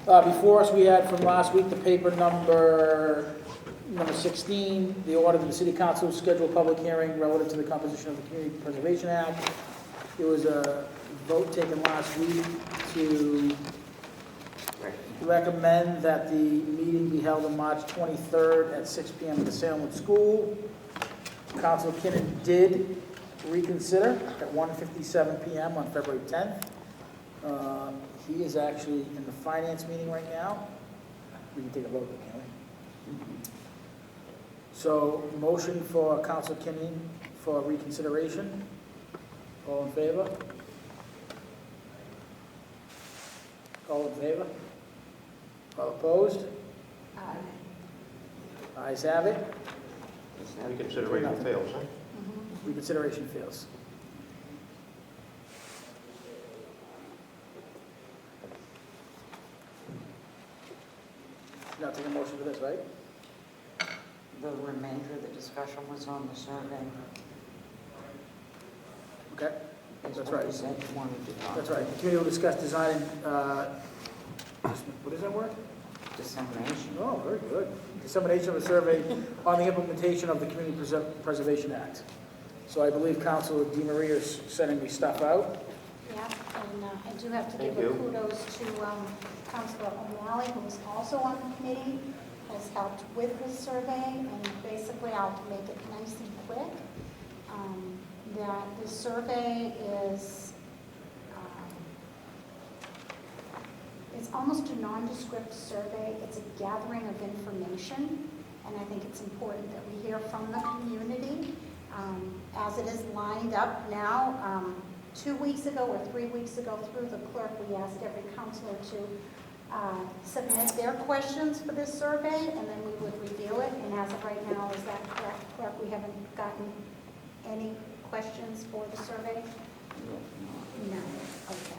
Before us, we had from last week the paper number 16, the order that the City Council scheduled a public hearing relative to the composition of the Community Preservation Act. There was a vote taken last week to recommend that the meeting be held on March 23rd at 6 p.m. at the Salem School. Council Kinnon did reconsider at 1:57 p.m. on February 10th. He is actually in the finance meeting right now. We can take a vote, can't we? So, motion for Council Kinnon for reconsideration. All in favor? All in favor? All opposed? Aye. Ayes have it. Reconsideration fails, huh? Reconsideration fails. Now take a motion for this, right? The remainder of the discussion was on the survey. Okay, Is That's what right. you said you wanted to talk. that's right. The committee will discuss design and, what is that word? Dissemination. Oh, very good. Dissemination of a survey on the implementation of the Community Preservation Act. So I believe Councilor DeMaria is sending me stuff out. Yeah, and I do have to Thank give a you. kudos to Councilor O'Malley, who is also on the committee, has helped with this survey, and basically I'll make it nice and quick. That the survey is, it's almost a nondescript survey. It's a gathering of information, and I think it's important that we hear from the community. As it is lined up now, 2 weeks ago or 3 weeks ago through the clerk, we asked every councilor to submit their questions for this survey, and then we would review it. And as of right now, is that correct, clerk? We haven't gotten any questions for the survey? No. Okay.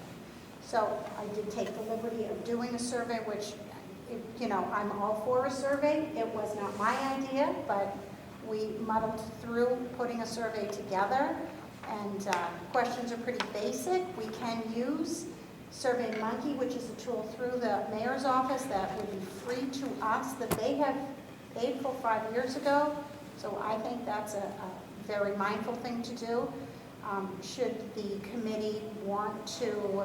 So I did take the liberty of doing a survey, which, you know, I'm all for a survey. It was not my idea, but we muddled through putting a survey together. And questions are pretty basic. We can use SurveyMonkey, which is a tool through the mayor's office that would be free to us, that they have paid for 5 years ago. So I think that's a very mindful thing to do. Should the committee want to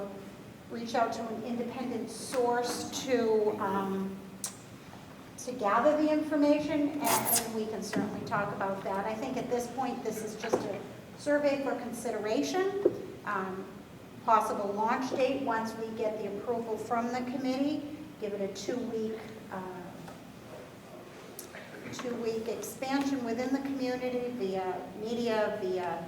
reach out to an independent source to gather the information, and we can certainly talk about that. I think at this point, this is just a survey for consideration. Possible launch date once we get the approval from the committee. Give it a two-week expansion within the community via media, via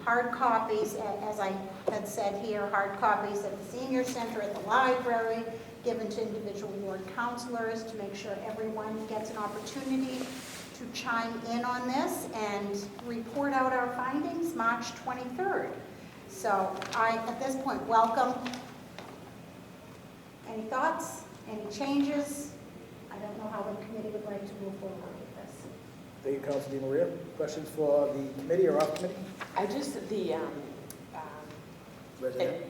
hard copies, as I had said here, hard copies at the senior center, at the library, given to individual ward counselors to make sure everyone gets an opportunity to chime in on this and report out our findings March 23rd. So I, at this point, welcome any thoughts, any changes. I don't know how the committee would like to move forward with this. Thank you, Councilor DeMaria. Questions for the committee or off committee? I just, Resident?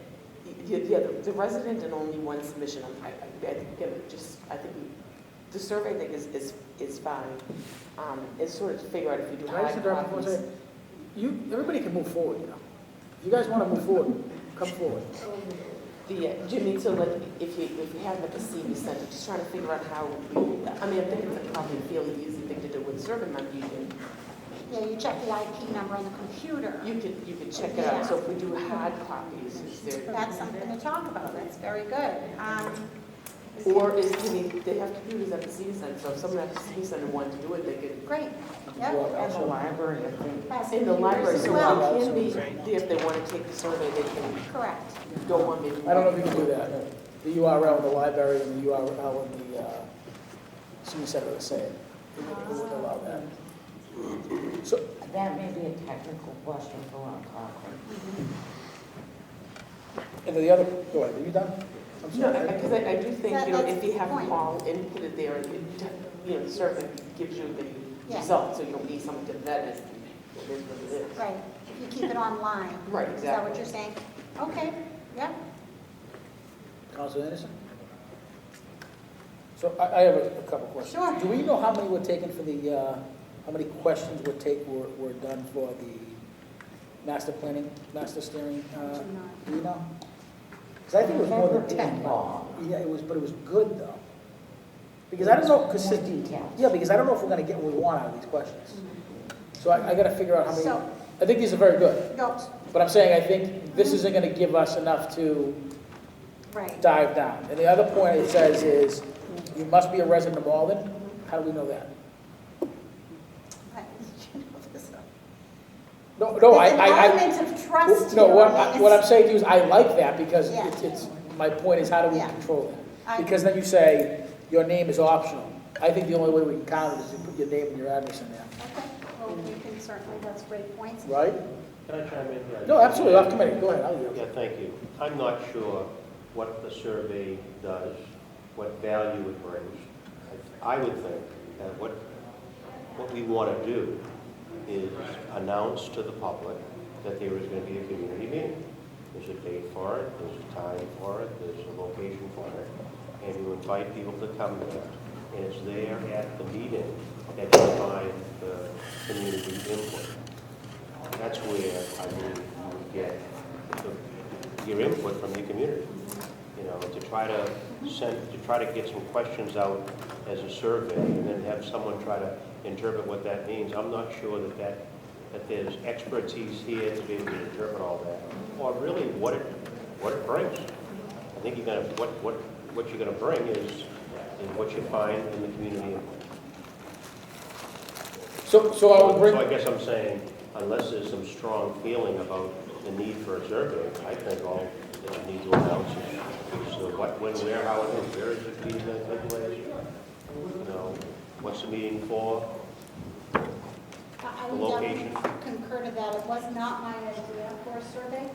the resident and only one submission, I think the survey thing is fine. It's sort of to figure out if you do Can I just hard interrupt for a copies. second? Everybody can move forward, you know. If you guys want to move forward, come forward. Jimmy, so like, if you have like a senior center, just trying to figure out how, I think it's probably a fairly easy thing to do with SurveyMonkey. Yeah, you check the IP number on the computer. You could check it out. So if we do hard copies, is there? That's something to talk about. That's very good. Or they have computers at the senior center, so if someone at the senior center wanted to do it, they could. Great. Yeah. Yep. And the library, I think. Has In the library, computers as so well. it can be, if they want to take the survey, they can Correct. go on maybe. I don't know if you can do that. The URL in the library and the URL in the senior center are the same. It wouldn't allow that. So, That may be a technical question for our Cochran. and the other, go ahead, are you done? I'm No, sorry. because I do think, you know, That's if you have the them point. all inputted there, the survey gives you the Yeah. result, so you don't need someone to vet it. It is what it is. Right. If you keep it online. Right, Is that what exactly. you're saying? Okay. Yep. Councilor Anderson? So I have a couple questions. Sure. Do we know how many were taken for the, how many questions were done for the master planning, master steering? Do you know? Because I think it was more than 10. Yeah, it was, but it was good though. Because I don't know, because, More details. yeah, because I don't know if we're gonna get what we want out of these questions. So I gotta figure out how many, So- I think these are very good. No, But I'm saying, I think this isn't gonna give us enough to right. dive down. And the other point it says is, you must be a resident of Malden. How do we know that? No, There's an I, element of trust no, here. what, I mean, what I'm it's- saying to you is, I like that, because Yeah. it's, my point is, how do we Yeah. control I- that? Because then you say, your name is optional. I think the only way we can count it is to put your name and your address in there, Okay, well, we can certainly, that's great points. right? Can I chime in? Yeah. No, absolutely, off committee, go ahead, I'll yield. Yeah, thank you. I'm not sure what the survey does, what value it brings. I would think that what we want to do is announce to the public that there is going to be a community meeting. There's a date for it, there's a time for it, there's a location for it, and you invite people to come there. And it's there at the meeting that you find the community input. That's where I believe you would get your input from your community. You know, to try to get some questions out as a survey and then have someone try to interpret what that means. I'm not sure that there's expertise here to be able to interpret all that, or really what it brings. I think what you're gonna bring is what you find in the community. So I will bring, So I guess I'm saying, unless there's some strong feeling about the need for a survey, I think all that you need to announce is what, when, where, how, and where is the meeting going to take place? You know, what's the meeting for? I The would location. definitely concur to that. It was not my idea for a survey.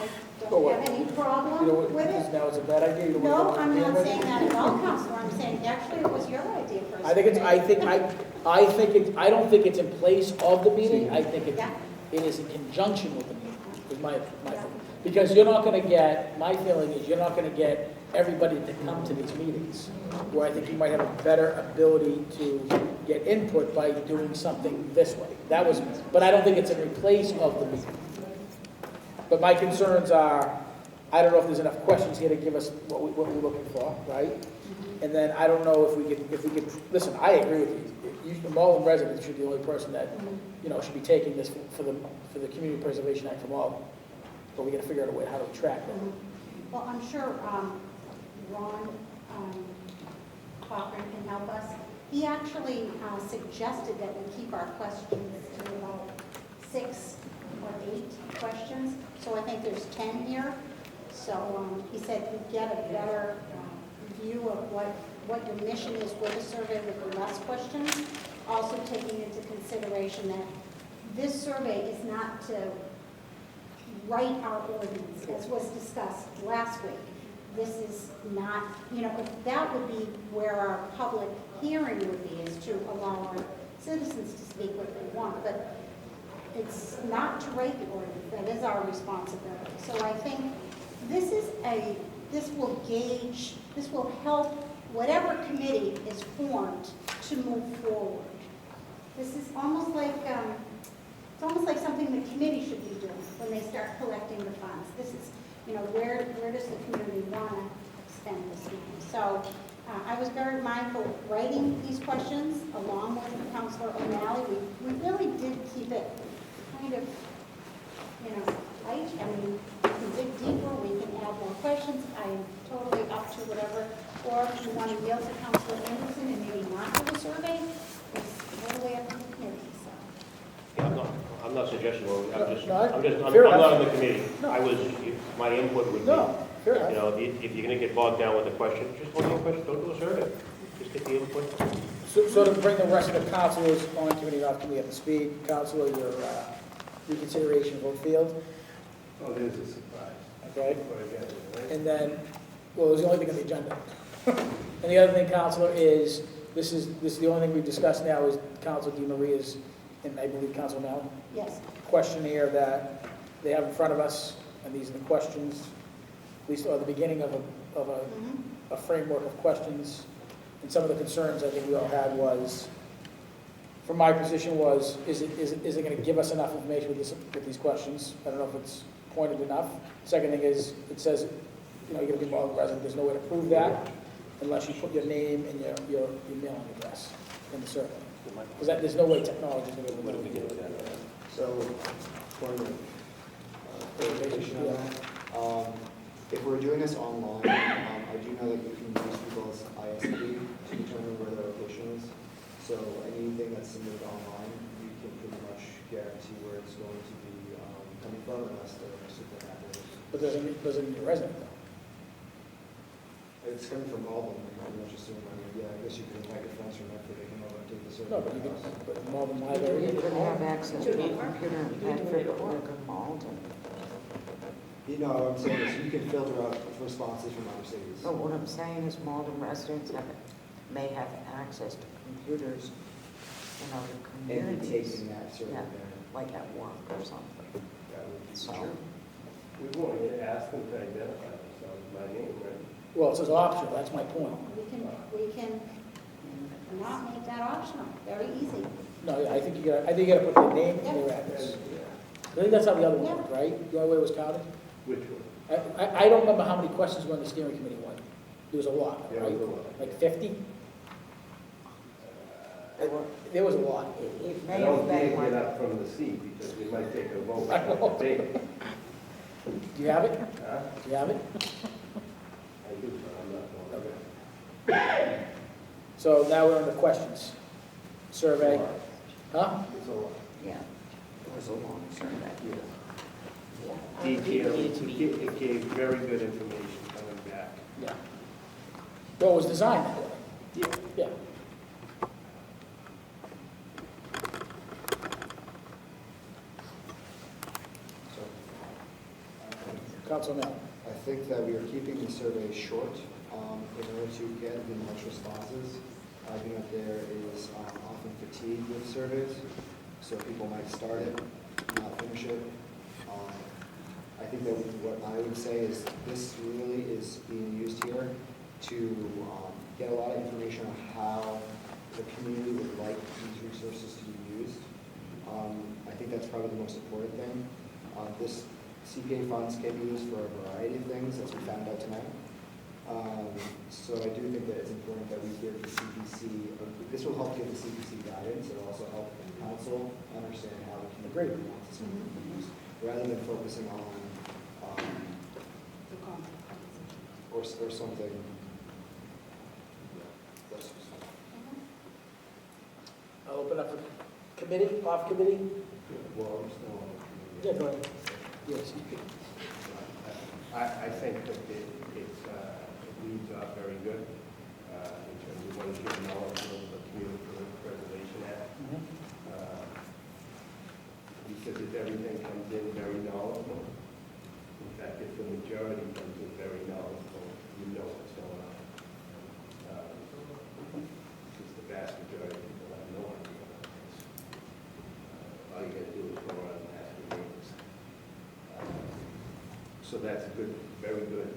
I Oh, don't what? have any you know problem what, with because it. now it's a bad idea, you don't No, want to I'm begin not with? saying that at all, Counselor. I'm saying, actually, it was your idea for a survey. I think it's, I don't think it's in place of the meeting, I think Yeah. it is in conjunction with the meeting, is my Yeah. thing. Because you're not gonna get, my feeling is, you're not gonna get everybody to come to these meetings, where I think you might have a better ability to get input by doing something this way. That was, but I don't think it's in place of the meeting. But my concerns are, I don't know if there's enough questions here to give us what we're looking for, right? And then I don't know if we could, listen, I agree with you. The Malden residents should be the only person that, you know, should be taking this for the Community Preservation Act for Malden. But we gotta figure out a way how to track that. Well, I'm sure Ron Cochran can help us. He actually suggested that we keep our questions to about 6 or 8 questions. So I think there's 10 here. So he said we get a better view of what your mission is with a survey with the less questions. Also taking into consideration that this survey is not to write our ordinance, as was discussed last week. This is not, you know, that would be where our public hearing would be, is to allow our citizens to speak what they want. But it's not to write the ordinance, that is our responsibility. So I think this will gauge, this will help whatever committee is formed to move forward. This is almost like, it's almost like something the committee should be doing when they start collecting the funds. This is, you know, where does the community want to spend this money? So I was very mindful of writing these questions along with Councilor O'Malley. We really did keep it kind of, you know, light. I mean, we can dig deeper, we can add more questions. I'm totally up to whatever. Or if you want to yield to Councilor Anderson and maybe not do a survey, it's totally up to the committee, so. Yeah, I'm not suggesting, I'm fair not enough. on the committee. No. My input would be, No, fair you enough. know, if you're gonna get bogged down with a question, just hold your question, don't do a survey. Just get the input. So to bring the rest of the councilors on committee, off committee up to speed, Councilor, your reconsideration vote field, Oh, there's a surprise. okay? But again, right? And then, well, there's the only thing on the agenda. And the other thing, Councilor, is, this is the only thing we've discussed now is Councilor DiMaria's, and I believe Councilor Mallon, Yes. questionnaire that they have in front of us, and these are the questions, at least at the beginning of Mhm. a framework of questions And some of the concerns I think we all had was, from my position was, is it gonna give us enough information with these questions? I don't know if it's pointed enough. Second thing is, it says, you're gonna be involved with resident, there's no way to prove that unless you put your name and your mailing address in the survey. Because there's no way technology is gonna be able to do it. So, point of clarification on that. If we're doing this online, I do know that you can use people's ISP to determine where their location is. So anything that's submitted online, you can pretty much guarantee where it's going to be coming from unless the recipient happens. But doesn't mean you're resident though. It's coming from all of them, I'm not just assuming, yeah, I guess you can invite your friends from Medford, they can all update the survey. No, but you can, but Malden You Library. could have access to a computer in Bedford or in Malden. You know, what I'm saying is you can filter out responses from other cities. But what I'm saying is Malden residents may have access to computers in other And be communities. taking that survey Yeah. there. Like at work or something. That would be So, true. We won't ask them to identify themselves by name, right? Well, it says optional, that's my point. We can not make that optional, very easy. No, I think you gotta put their name and their address. I think that's how the other one worked, right? The other way it was counted? Which one? I don't remember how many questions were on the steering committee one. There was a lot, Yeah, right? it was a lot. Like 50? There was a lot. it I may don't have dare been get like, up from the seat because we might take a vote. I know. Debate. Do you have it? Huh? Do you have it? I do, but I'm not going to. So now we're on the questions. Survey. Huh? It's a lot. yeah, it was a long survey. Detailed, it gave very good information coming back. Yeah. Well, it was designed that way. Yeah. Yeah. So, Council Mel. I think that we are keeping the survey short in order to get the most responses. I think that there is often fatigue with surveys, so people might start it, not finish it. I think that what I would say is this really is being used here to get a lot of information on how the community would like these resources to be used. I think that's probably the most important thing. This CPA funds can be used for a variety of things, as we found out tonight. So I do think that it's important that we give the CPC, this will help give the CPC guidance, it'll also help the council understand how the community wants this money to be used, rather than focusing on, or something. That's just- I'll open up for committee, off committee. Well, I'm still on the Yeah, committee. go ahead. Yes, you could. I think that it leads off very good in terms of what is your knowledge of the Community Preservation Act. He says if everything comes in very knowledgeable, in fact, if the majority comes in very knowledgeable, you know what's going on. Because the vast majority of people have no idea about this. All you gotta do is go around and ask your neighbors. So that's a good, very good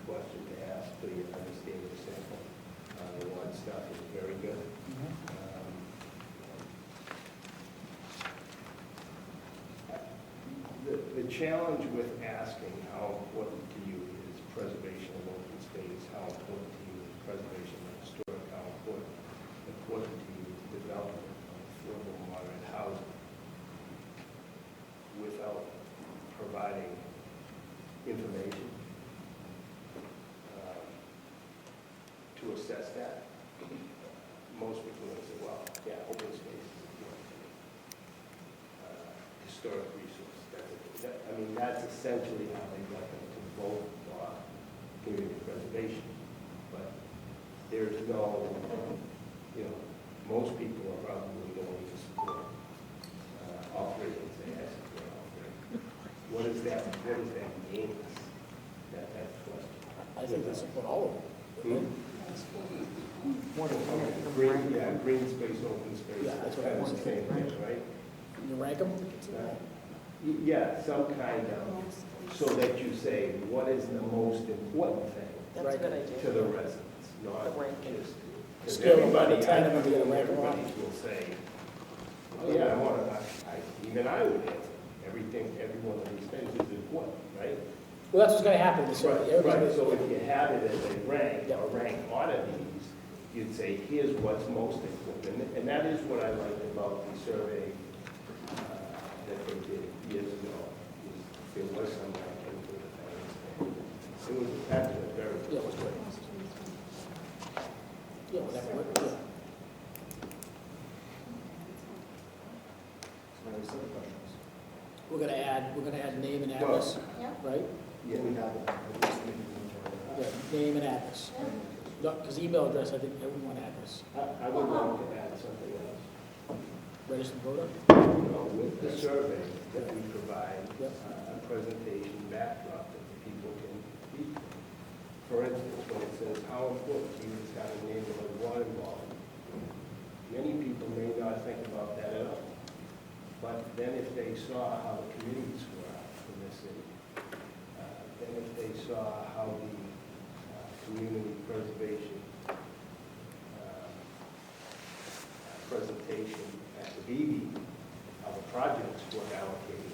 question to ask, so you understand the sample. The one stuff is very good. The challenge with asking how important to you is preservation of open space, how important to you is preservation of historic, how important to you is development of affordable moderate housing without providing information to assess that. Most people will say, well, yeah, open space is important. Historic resource, I mean, that's essentially how they got them to vote for community preservation. But there's no, most people are probably going to support all three, and say, I support all three. What does that mean? That's what. I think that's what all of them. what is it? Green, yeah, green space, open space. Yeah, that's what I was the same thing, right? You rank them? Yeah, some kind of, so that you say, what is the most important thing That's a good idea. to the residents, not The ranking. just, Because Scale of 1 to everybody, 10, and then you gotta rank them everybody off. will say, oh, yeah, I want to, even I would answer, everything, every one of these things is important, right? Well, that's what's gonna happen in the survey. Right, Everybody's so gonna- if you have it as a rank, Yeah. or rank order these, you'd say, here's what's most important. And that is what I liked about the survey that they did years ago. is There was some ranking to the things. It was actually very good. Yeah, it was great. Yeah, well, that, yeah. So there's other questions. We're gonna add name and address, Yeah. right? Yeah, we have it. We're just making the Yeah, name and address. Because email address, I think everyone address. I would like to add something else. Registered voter? With the survey that we provide, Yep. a presentation backdrop that people can read. For instance, when it says, how important to you is having neighborhood water involvement? Many people may not think about that at all. But then if they saw how the communities were in this city, then if they saw how the community preservation presentation at the BB of the projects were allocated,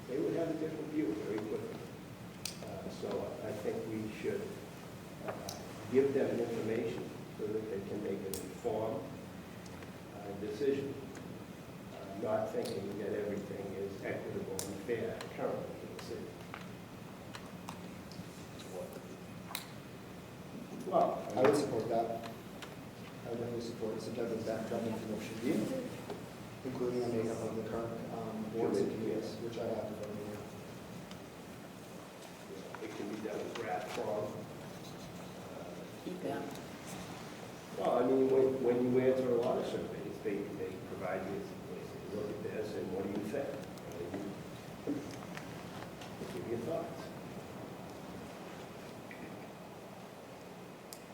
they would have a different view very quickly. So I think we should give them information so that they can make an informed decision, not thinking that everything is equitable and fair currently in the city. Well, I would support that. I would definitely support some type of background information, including the makeup of the current boards and committees, which I have to vote on. it can be done in draft form. Yeah. Well, I mean, when you answer a lot of surveys, they provide you, they say, look at this, and what do you think? And give your thoughts.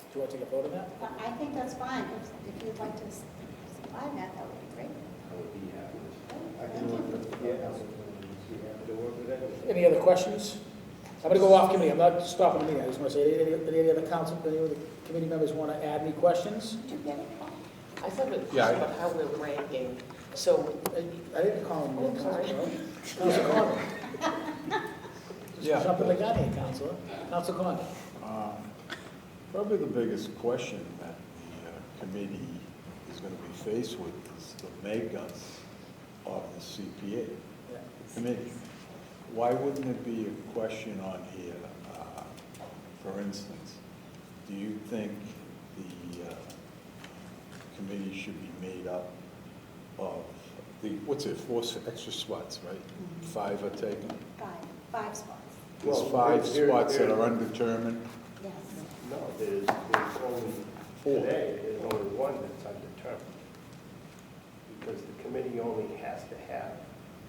Do you want to take a vote on that? I think that's fine. If you'd like to supply that, that would be great. I would be happy with I can work with the council. be happy to work with anything. Any other questions? I'm gonna go off committee. I'm not stopping the meeting. I just want to say, any other council, any other committee members want to add any questions? Did you get it? I thought a Yeah, I- question about how we're ranking. So, I didn't call him. Oh, I'm sorry. Council Condon. Yeah. Jump in the gun here, Councilor. Council Condon. Probably the biggest question that the committee is going to be faced with is the makeup of the CPA Yeah. committee. Why wouldn't it be a question on here, for instance, do you think the committee should be made up of the, what's it, 4 extra spots, right? 5 are taken? Five spots. There's Well, 5 there- spots that there- are undetermined. Yes. No, there's only, 4. today, there's only one that's undetermined. Because the committee only has to have,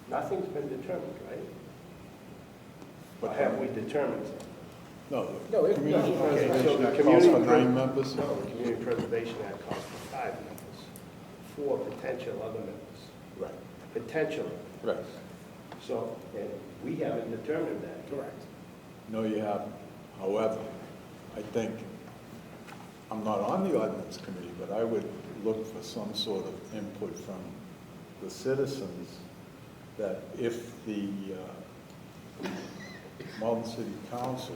nothing's been determined, right? Or have we determined something? No, No, the it- Community no. Okay, so Preservation the Act calls for community 9 members. No, the Community Preservation Act calls for 5 members, 4 potential other members, Right, potentially. right. So, and we haven't determined that yet. Correct. No, you haven't. However, I think, I'm not on the ordinance committee, but I would look for some sort of input from the citizens that if the Malden City Council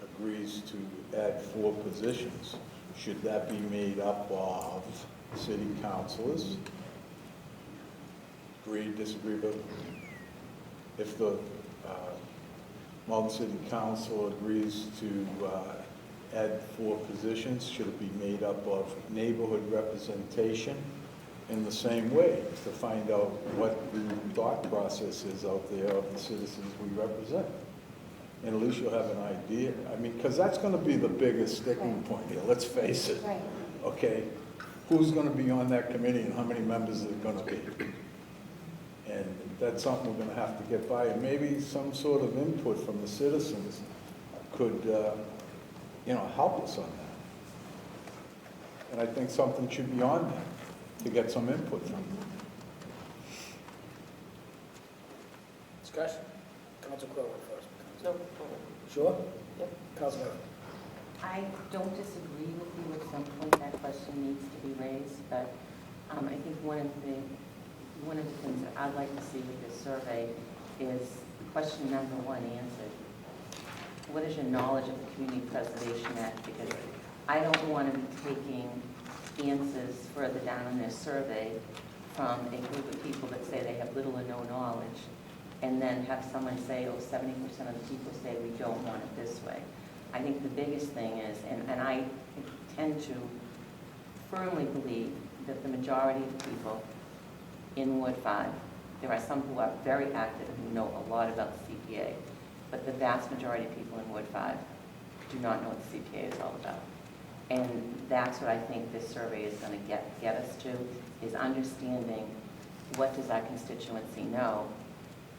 agrees to add 4 positions, should that be made up of city councilors? Agree, disagree, but if the Malden City Council agrees to add 4 positions, should it be made up of neighborhood representation in the same way, to find out what the thought process is out there of the citizens we represent? And at least you'll have an idea. I mean, because that's going to be the biggest sticking Right. point here, let's face it. Right. Okay, who's going to be on that committee and how many members is it going to be? And that's something we're going to have to get by, and maybe some sort of input from the citizens could, help us on that. And I think something should be on there to get some input from them. Discussion? Council Crowe went first. no, Sure? Yep. Council Murphy. I don't disagree with you at some point that question needs to be raised, but I think one of the things that I'd like to see with this survey is question number one answered. What is your knowledge of the Community Preservation Act? Because I don't want to be taking answers further down in this survey from a group of people that say they have little or no knowledge, and then have someone say, oh, 70% of the people say we don't want it this way. I think the biggest thing is, and I tend to firmly believe that the majority of people in Ward 5, there are some who are very active and who know a lot about the CPA, but the vast majority of people in Ward 5 do not know what the CPA is all about. And that's what I think this survey is going to get us to, is understanding what does our constituency know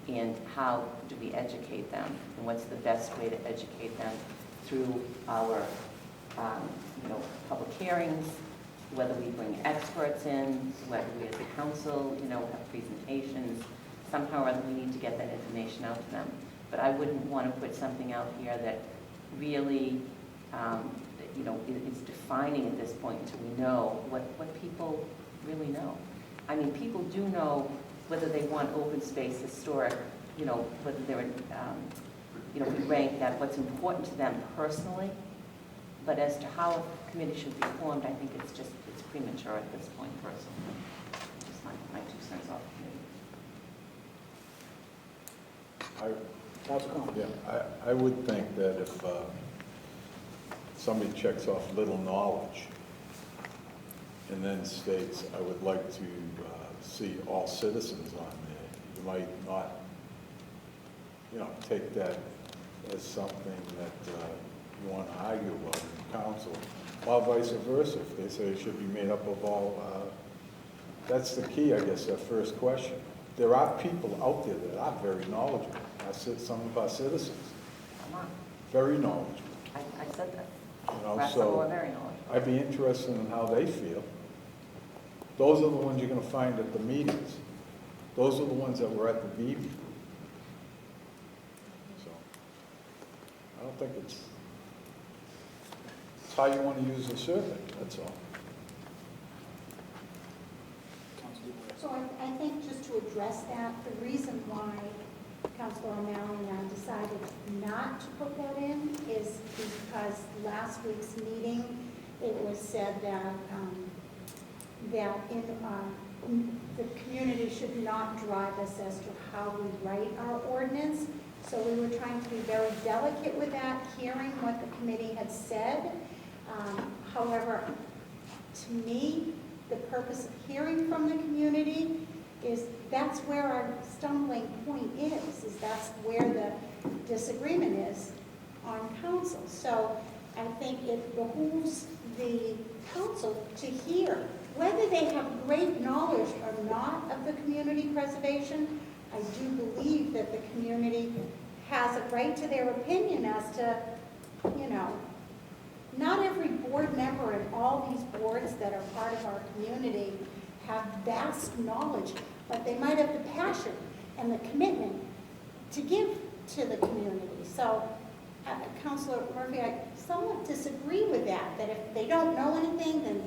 and how do we educate them, and what's the best way to educate them through our public hearings, whether we bring experts in, whether we as a council have presentations. Somehow or other we need to get that information out to them. But I wouldn't want to put something out here that really is defining at this point until we know what people really know. I mean, people do know whether they want open space, historic, whether they're, we rank that, what's important to them personally. But as to how a committee should be formed, I think it's premature at this point, personally. Just my 2 cents off the committee. I would think that if somebody checks off little knowledge and then states, I would like to see all citizens on there, you might not, take that as something that you want to argue about in council, or vice versa. If they say it should be made up of all, that's the key, I guess, that first question. There are people out there that are very knowledgeable. Some of our citizens, very knowledgeable. I said that. So I'd be interested in how they feel. Those are the ones you're going to find at the meetings. Those are the ones that were at the BB. So I don't think it's how you want to use the survey, that's all. So I think just to address that, the reason why Councilor O'Malley and I decided not to put that in is because last week's meeting, it was said that the community should not drive us as to how we write our ordinance. So we were trying to be very delicate with that, hearing what the committee had said. However, to me, the purpose of hearing from the community is that's where our stumbling point is that's where the disagreement is on council. So I think it behooves the council to hear whether they have great knowledge or not of the community preservation. I do believe that the community has a right to their opinion as to, not every board member in all these boards that are part of our community have vast knowledge, but they might have the passion and the commitment to give to the community. So, Councilor Murphy, I somewhat disagree with that if they don't know anything, then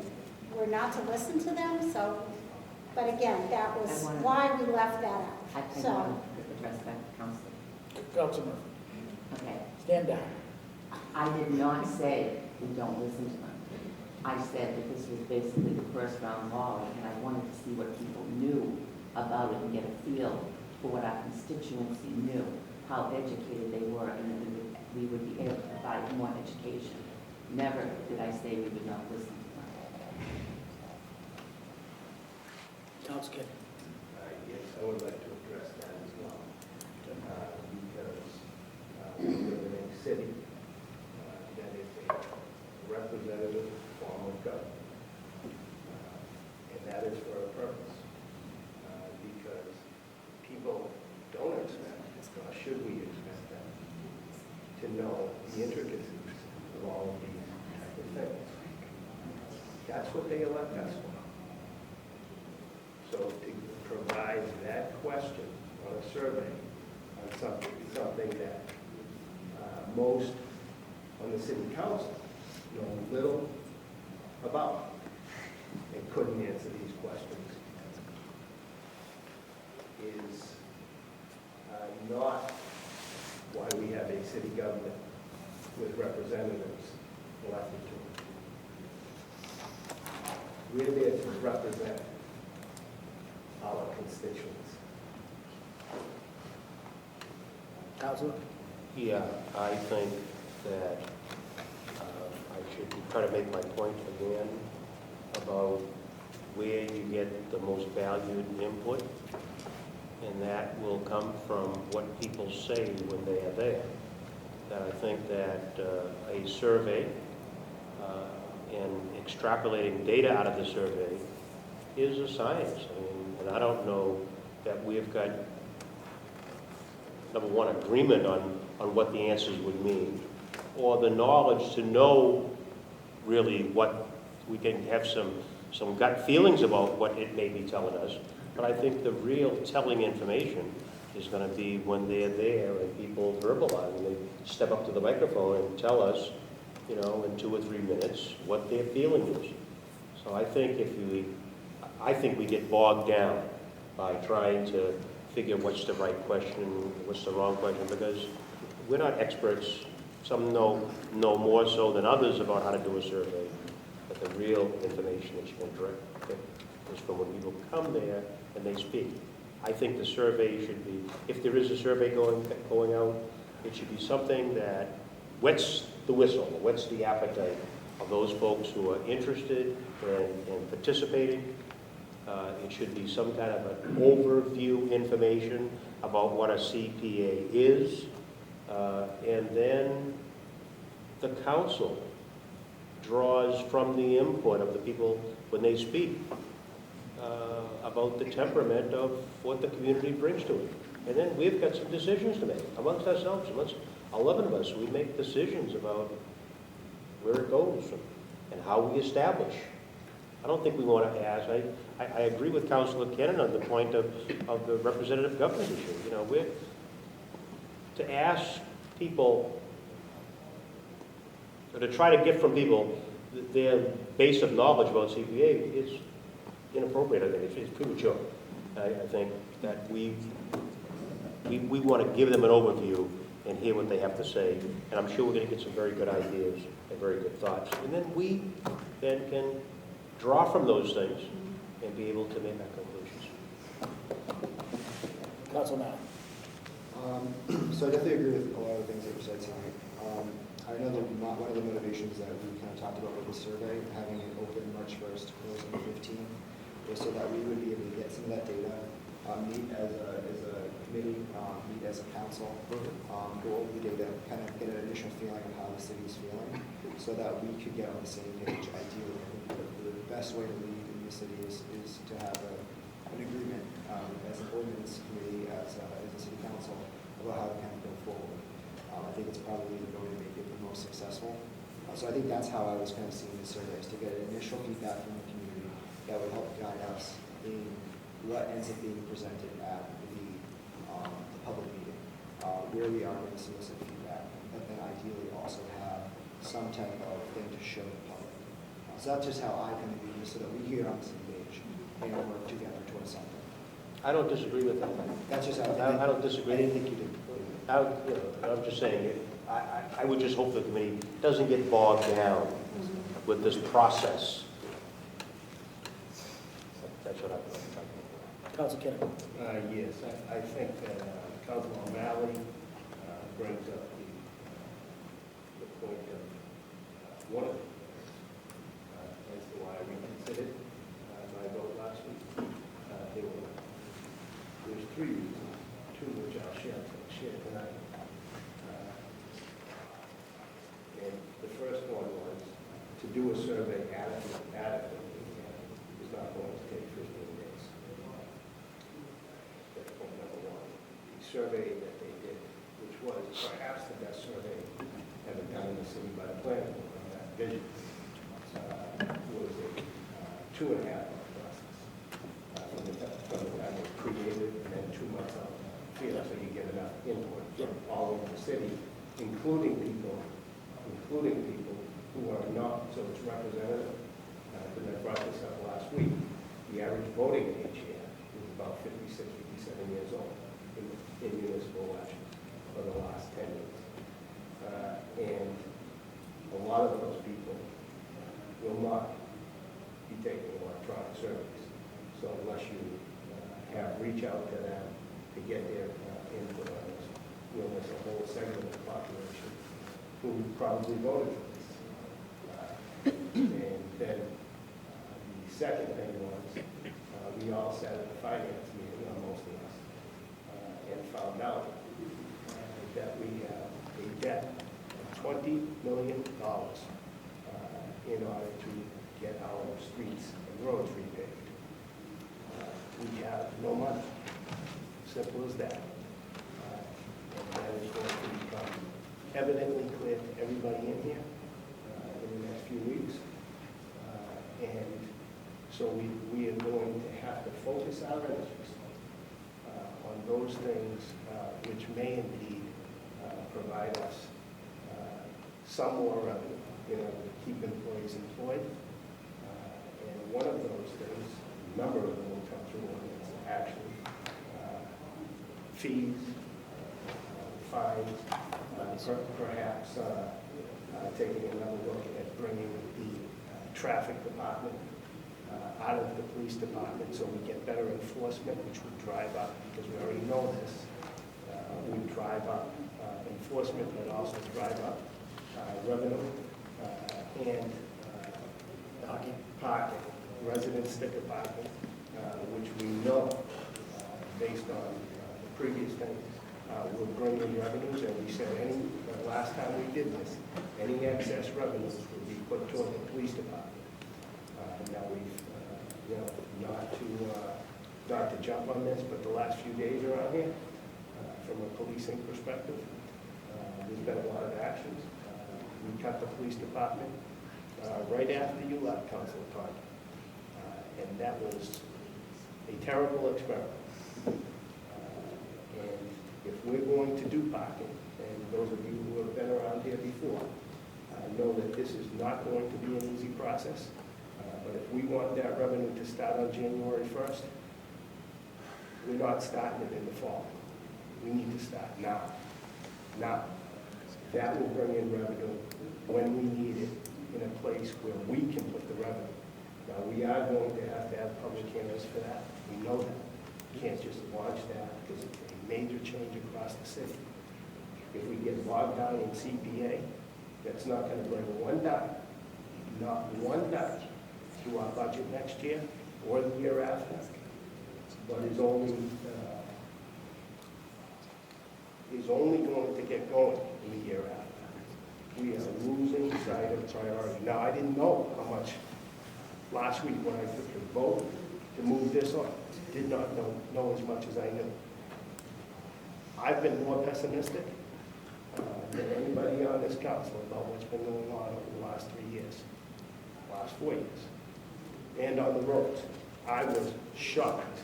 we're not to listen to them. So, but again, that was why we left that out. I So, want to address that, Councilor. Councilor Murphy, Okay. stand down. I did not say we don't listen to them. I said that this was basically the first round ball, and I wanted to see what people knew about it and get a feel for what our constituency knew, how educated they were, and that we would be able to provide more education. Never did I say we would not listen to them. Councilor Kinn. Yes, I would like to address that as well, because we live in a city that is a representative form of government, and that is for a purpose, because people don't expect, or should we expect them, to know the intricacies of all of these type of things. That's what they elect us for. So to provide that question on a survey on something that most on the city council know little about and couldn't answer these questions is not why we have a city government with representatives elected to it. We're there to represent our constituents. Councilor? Yeah, I think that I should try to make my point again about where you get the most valued input, and that will come from what people say when they are there. That I think that a survey and extrapolating data out of the survey is a science. I mean, and I don't know that we've got, number one, agreement on what the answers would mean, or the knowledge to know really what, we can have some gut feelings about what it may be telling us, but I think the real telling information is going to be when they're there and people verbalize, and they step up to the microphone and tell us, you know, in 2 or 3 minutes what their feeling is. So I think I think we get bogged down by trying to figure what's the right question, what's the wrong question, because we're not experts. Some know more so than others about how to do a survey, but the real information that you can get is from when people come there and they speak. I think the survey should be, if there is a survey going out, it should be something that whets the whistle, whets the appetite of those folks who are interested in participating. It should be some kind of an overview information about what a CPA is. And then the council draws from the input of the people when they speak about the temperament of what the community brings to it. And then we've got some decisions to make amongst ourselves. Amongst 11 of us, we make decisions about where it goes and how we establish. I don't think we want to ask. I agree with Councilor Cannon on the point of the representative government issue. You know, to ask people, or to try to get from people their base of knowledge about CPA is inappropriate. I think it's premature. I think that we want to give them an overview and hear what they have to say. And I'm sure we're going to get some very good ideas and very good thoughts. And then we then can draw from those things and be able to make our conclusions. Councilor Mallon? So I definitely agree with a lot of the things that you said tonight. I know that one of the motivations that we kind of talked about with the survey, having it open March 1st, close on the 15th, was so that we would be able to get some of that data, meet as a committee, meet as a council, go over the data, kind of get an initial feeling of how the city is feeling, so that we could get on the same page. Ideally, I think the best way to lead in the city is to have an agreement as an ordinance committee, as a city council, about how to kind of go forward. I think it's probably the way to make it the most successful. So I think that's how I was kind of seeing the survey, is to get initial feedback from the community that would help guide us in what ends up being presented at the public meeting, where we are going to solicit feedback, but then ideally also have some type of thing to show the public. So that's just how I kind of view it, so that we hear on the same page and work together towards something. I don't disagree with that. That's just how I don't disagree. I didn't think you did. I'm just saying, I would just hope the committee doesn't get bogged down with this process. That's what I'm talking about. Councilor Cannon? Yes, I think that Councilman O'Malley brings up the point of one of the as to why I reconsidered my vote last week. There's 3 reasons, 2 which I'll share tonight. And the first one was to do a survey adequately is not going to take 15 days. That's point number 1. The survey that they did, which was perhaps the best survey ever done in the city by the planning board on that vision, was a 2.5-month process. From the time it was created and then 2 months out in the field, so you get enough input from all over the city, including people who are not, so it's representative. Because I brought this up last week. The average voting age here is about 56, 57 years old in municipal elections for the last 10 years. And a lot of those people will not be taking electronic surveys. So unless you have reach out to them to get their input on this, you'll miss a whole segment of the population who probably voted for this. And then the second thing was, we all sat at the finance meeting, or most of us, and found out that we have a debt of $20 million in order to get our streets and roads repaved. We have no money, simple as that. And that is going to become evidently clear to everybody in here in the next few weeks. And so we are going to have to focus our energies on those things which may indeed provide us some more revenue, to keep employees employed. And one of those things, a number of them will come through, and it's actually fees, fines, perhaps taking another look at bringing the traffic department out of the police department so we get better enforcement, which would drive up, because we already know this, would drive up enforcement, but also drive up revenue and parking, resident sticker parking, which we know, based on the previous things, will bring in revenues. And we said last time we did this, any excess revenues would be put toward the police department. Now we've, not to jump on this, but the last few days around here, from a policing perspective, there's been a lot of actions. We cut the police department right after you left, Councilor Todd. And that was a terrible experiment. And if we're going to do parking, and those of you who have been around here before know that this is not going to be an easy process. But if we want that revenue to start on January 1st, we're not starting it in the fall. We need to start now. Now. That will bring in revenue when we need it in a place where we can put the revenue. Now, we are going to have public hearings for that. We know that. You can't just launch that because it's a major change across the city. If we get bogged down in CPA, that's not going to bring one dime, not one dime, to our budget next year or the year after, but is only going to get going in the year after. We are losing sight of priority. Now, I didn't know how much last week when I took the vote to move this on. Did not know as much as I knew. I've been more pessimistic than anybody on this council about what's been going on over the last 3 years, last 4 years. And on the roads, I was shocked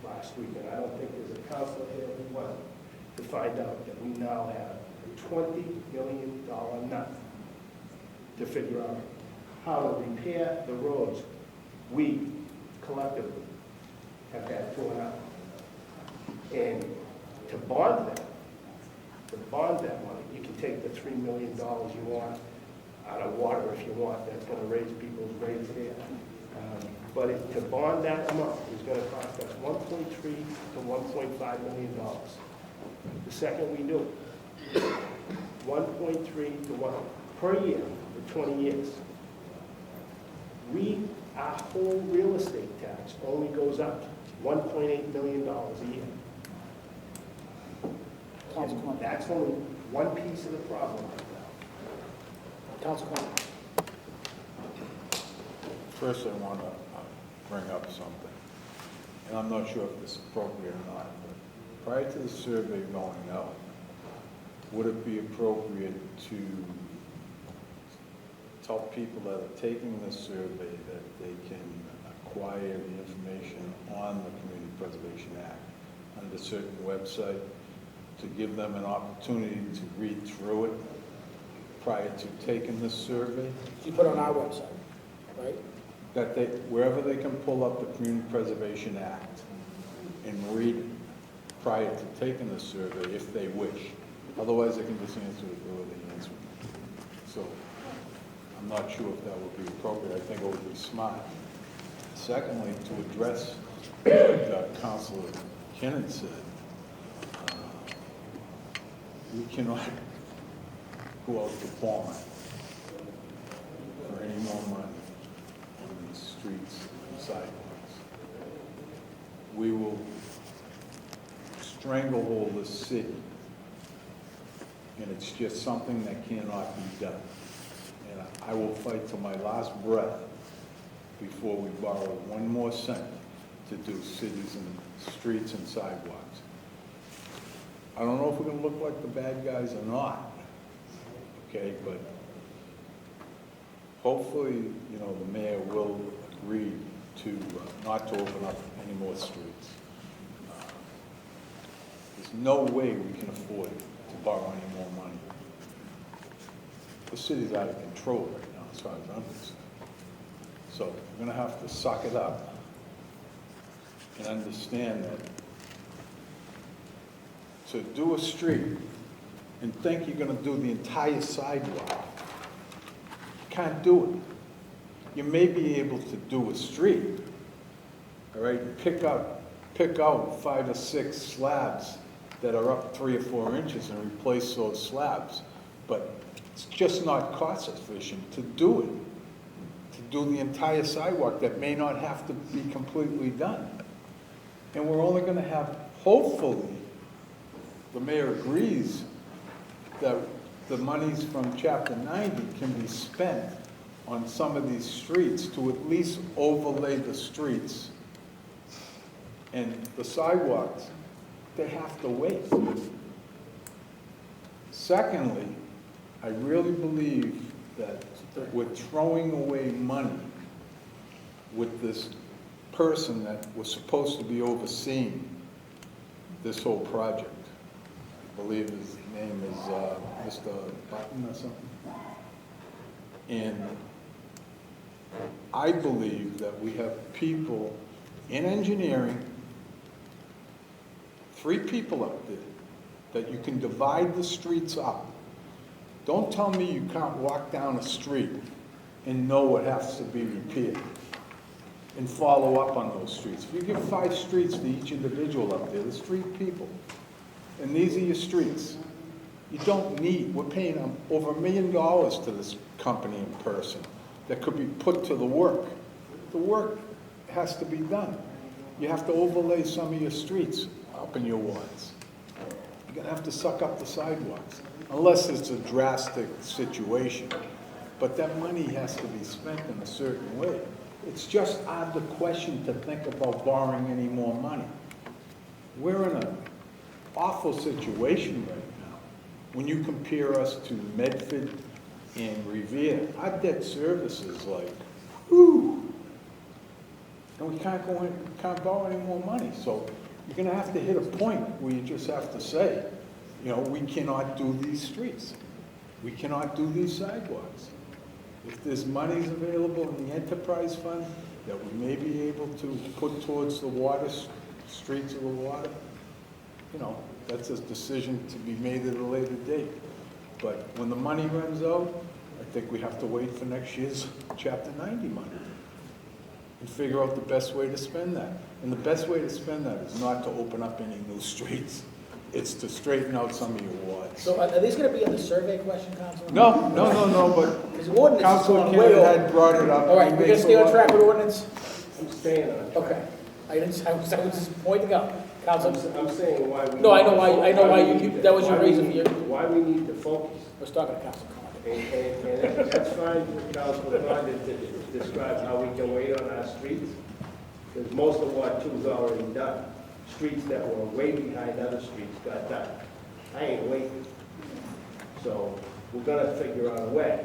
last week, and I don't think there's a councilor here who wasn't, to find out that we now have a $20 million nut to figure out how to repair the roads we collectively have had torn up. And to bond that money, you can take the $3 million you want out of water if you want. That's going to raise people's rates there. But to bond that amount is going to cost us $1.3 to $1.5 million. The second we do it, 1.3 to 1 per year for 20 years. Our whole real estate tax only goes up $1.8 million a year. And that's only one piece of the problem right now. Council Quan. First, I want to bring up something, and I'm not sure if this is appropriate or not, but prior to the survey going out, would it be appropriate to tell people that are taking the survey that they can acquire the information on the Community Preservation Act on a certain website, to give them an opportunity to read through it prior to taking the survey, You put it on our website, right? that they, wherever they can pull up the Community Preservation Act and read it prior to taking the survey, if they wish. Otherwise, they can just answer it the way they answer it. So, I'm not sure if that would be appropriate. I think it would be smart. Secondly, to address what Councilor Kennan said, we cannot go out to bond for any more money on these streets and sidewalks. We will stranglehold the city, and it's just something that cannot be done. And I will fight to my last breath before we borrow one more cent to do cities and streets and sidewalks. I don't know if we're gonna look like the bad guys or not, okay, but hopefully, you know, the mayor will agree to not to open up any more streets. There's no way we can afford to borrow any more money. The city's out of control right now, as far as I'm concerned. So we're gonna have to suck it up and understand that to do a street and think you're gonna do the entire sidewalk, you can't do it. You may be able to do a street, all right, and pick out 5 or 6 slabs that are up 3 or 4 inches and replace those slabs, but it's just not cost efficient to do it, to do the entire sidewalk that may not have to be completely done. And we're only gonna have, hopefully, the mayor agrees that the monies from Chapter 90 can be spent on some of these streets to at least overlay the streets. And the sidewalks, they have to wait. Secondly, I really believe that we're throwing away money with this person that was supposed to be overseeing this whole project. I believe his name is Mr. Button or something. And I believe that we have people in engineering, 3 people up there, that you can divide the streets up. Don't tell me you can't walk down a street and know what has to be repaired and follow up on those streets. If you give 5 streets to each individual up there, there's 3 people. And these are your streets. You don't need, we're paying them over $1 million to this company and person that could be put to the work. The work has to be done. You have to overlay some of your streets up in your wards. You're gonna have to suck up the sidewalks, unless it's a drastic situation. But that money has to be spent in a certain way. It's just out of the question to think about borrowing any more money. We're in an awful situation right now. When you compare us to Medford and Revere, our debt service is like, whoo! And we can't go in, can't borrow any more money. So you're gonna have to hit a point where you just have to say, you know, we cannot do these streets. We cannot do these sidewalks. If there's monies available in the enterprise fund that we may be able to put towards the water, streets of the water, you know, that's a decision to be made at a later date. But when the money runs out, I think we have to wait for next year's Chapter 90 money and figure out the best way to spend that. And the best way to spend that is not to open up any new streets. It's to straighten out some of your wards. So are these gonna be in the survey question, Councilman? No, but Because ordinance is Councilor going way Kennan over. had brought it up. All right, we're gonna stay on track with ordinance? I'm staying on track. Okay. I was just pointing out. Council, I'm saying why we. No, I know why you- that was your reason for your- Why we need to focus. I was talking to Council Collins. And that's fine for Councilman Condon to describe how we can wait on our streets, because most of Ward 2 is already done. Streets that were way behind other streets got done. I ain't waiting. So we're gonna figure out a way.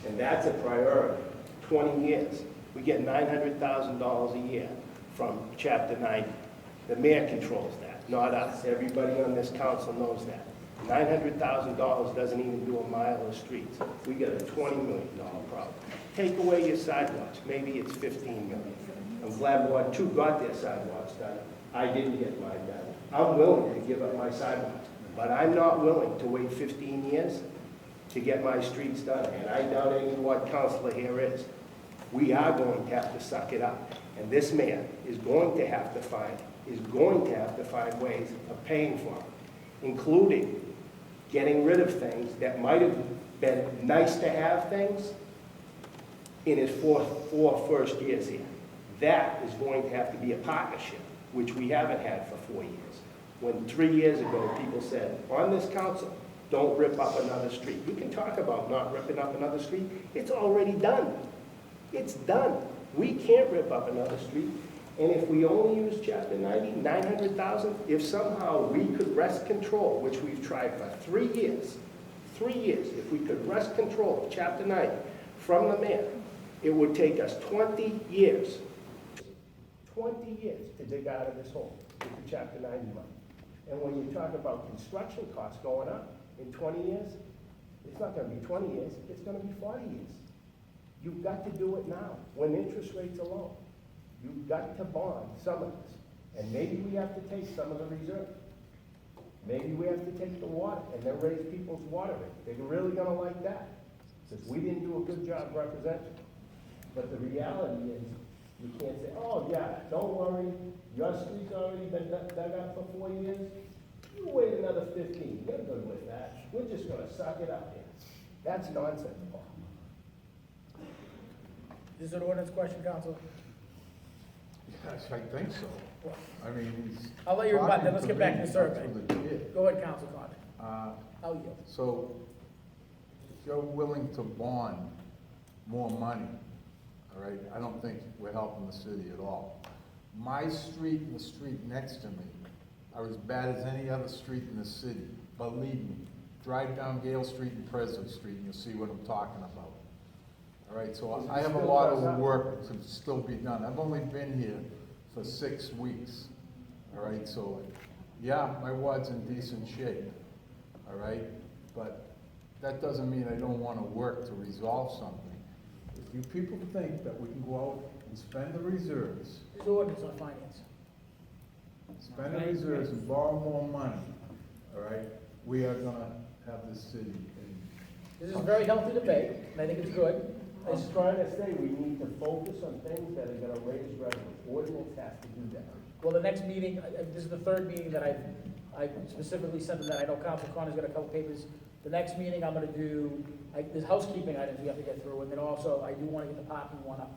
And that's a priority. 20 years. We get $900,000 a year from Chapter 90. The mayor controls that, not us. Everybody on this council knows that. $900,000 doesn't even do a mile of streets. We got a $20 million problem. Take away your sidewalks, maybe it's $15 million. I'm glad Ward 2 got their sidewalks done. I didn't get mine done. I'm willing to give up my sidewalks, but I'm not willing to wait 15 years to get my streets done, and I doubt any Ward councilor here is. We are going to have to suck it up, and this man is going to have to find ways of paying for it, including getting rid of things that might have been nice to have things in his four first years here. That is going to have to be a partnership, which we haven't had for 4 years. When 3 years ago, people said, on this council, don't rip up another street. You can talk about not ripping up another street. It's already done. It's done. We can't rip up another street. And if we only use Chapter 90, 900,000, if somehow we could wrest control, which we've tried for 3 years, if we could wrest control of Chapter 90 from the mayor, it would take us 20 years to dig out of this hole with the Chapter 90 money. And when you talk about construction costs going up in 20 years, it's not going to be 20 years, it's going to be 40 years. You've got to do it now, when interest rates are low. You've got to bond some of this. And maybe we have to take some of the reserve. Maybe we have to take the water and then raise people's water rate. They're really going to like that, since we didn't do a good job representing. But the reality is, you can't say, oh yeah, don't worry, your street's already been dug up for 4 years. You wait another 15, you're good with that. We're just going to suck it up here. That's nonsense, Paul. Is this an ordinance question, Council? Yes, I think so. I mean, he's. I'll let you rebut, then let's talking get back to me, the survey. that's what it is. Go ahead, Council Condon. I'll yield. So, if you're willing to bond more money, all right, I don't think we're helping the city at all. My street and the street next to me are as bad as any other street in the city. Believe me, drive down Gale Street and President Street and you'll see what I'm talking about. All right, so I have a lot of work to still be done. I've only been here for 6 weeks. All right, so yeah, my ward's in decent shape. All right, but that doesn't mean I don't want to work to resolve something. If you people think that we can go out and spend the reserves, This is ordinance on finance. spend the reserves and borrow more money, all right, we are gonna have this city in. This is a very healthy debate, and I think it's good. I was trying to say, we need to focus on things that are gonna raise revenue. Ordinance has to do that. Well, the next meeting, this is the third meeting that I specifically sent them that. I know Council Connor's got a couple papers. The next meeting, I'm gonna do, there's housekeeping items we have to get through, and then also, I do wanna get the parking one up.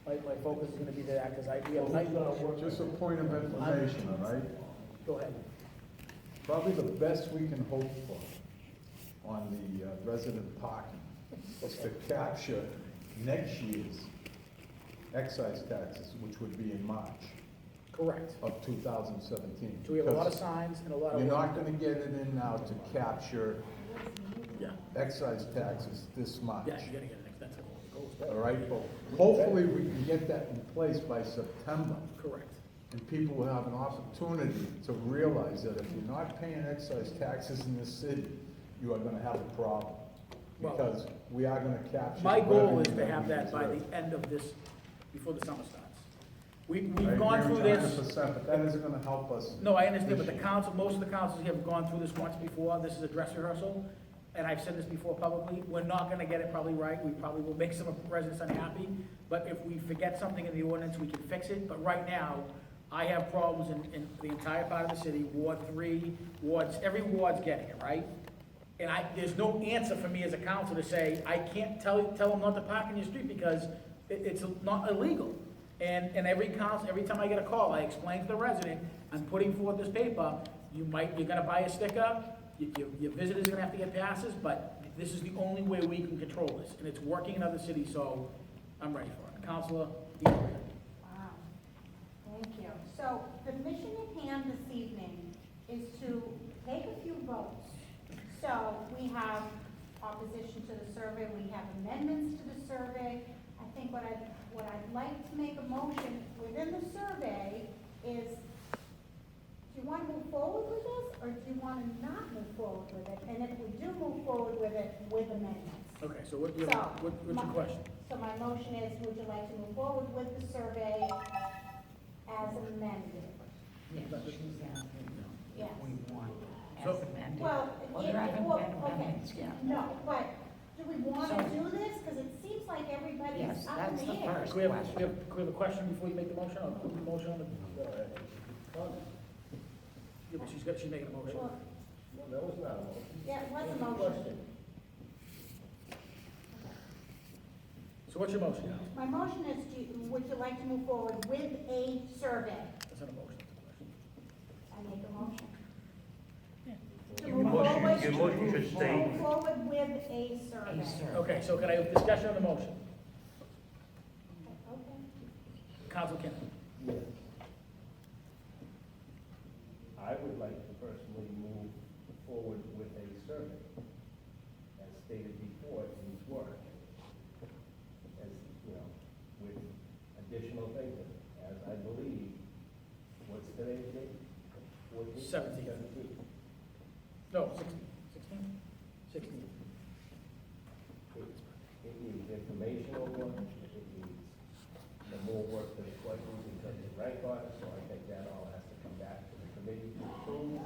My focus is gonna be there, because we have night. Just a point of information, all right? Go ahead. Probably the best we can hope for on the resident parking is to capture next year's excise taxes, which would be in March Correct. of 2017. So we have a lot of signs and a lot of. You're not gonna get it in now to capture Yeah, excise taxes this March. yeah, you gotta get it next, that's it. All right, but hopefully we can get that in place by September. Correct. And people will have an opportunity to realize that if you're not paying excise taxes in this city, you are gonna have a problem. Well, Because we are gonna capture. My the goal is revenue to have we that by deserve. the end of this, before the summer starts. I We've agree gone with through you this. 100%, but that isn't gonna help us. No, I understand, but this the year. council, most of the councils here have gone through this once before. This is a dress rehearsal, and I've said this before publicly. We're not gonna get it probably right. We probably will make some residents unhappy. But if we forget something in the ordinance, we can fix it. But right now, I have problems in the entire part of the city, Ward 3, wards, every ward's getting it, right? And there's no answer for me as a council to say, I can't tell them not to park in your street because it's not illegal. And every time I get a call, I explain to the resident, I'm putting forth this paper, you're gonna buy a sticker, your visitors are gonna have to get passes, but this is the only way we can control this. And it's working in other cities, so I'm ready for it. Councilor, Wow, thank you. So the mission at hand this evening is to take a few votes. So we have opposition to the survey, we have amendments to the survey. I think what I'd like to make a motion within the survey is, do you want to move forward with this? or do you want to not move forward with it? And if we do move forward with it, with amendments? Okay, so what's So, your question? So my motion is, would you like to move forward with the survey as amended? Yes, she's asking Yes. if we want So- as amended. Well, there haven't well, been okay. amendments yet. No, but do we want to So- do this? Because it seems like everybody's Yes, up that's in the the air. first We have, question. a question before you make the motion, or put the motion on the, yeah, but she's making a motion. Well, Well, that was not a motion. yeah, it was a That a motion. question. So what's your motion? My motion is, would you like to move forward with a survey? That's not a motion, that's a question. I make a motion. To Your move motion- forward- your motion should to state- Move forward with a survey. A survey. Okay, so can I have discussion on the motion? Okay. Council Kennedy. Yes. I would like to personally move forward with a survey. As stated before, it needs work. As, you know, with additional things, in it, as I believe, what's today's date? 14th? 17th. 17th. No, 16? 16. It needs informational work, it needs the more work to the questions in terms of rank order, so I think that all has to come back to the committee to approve.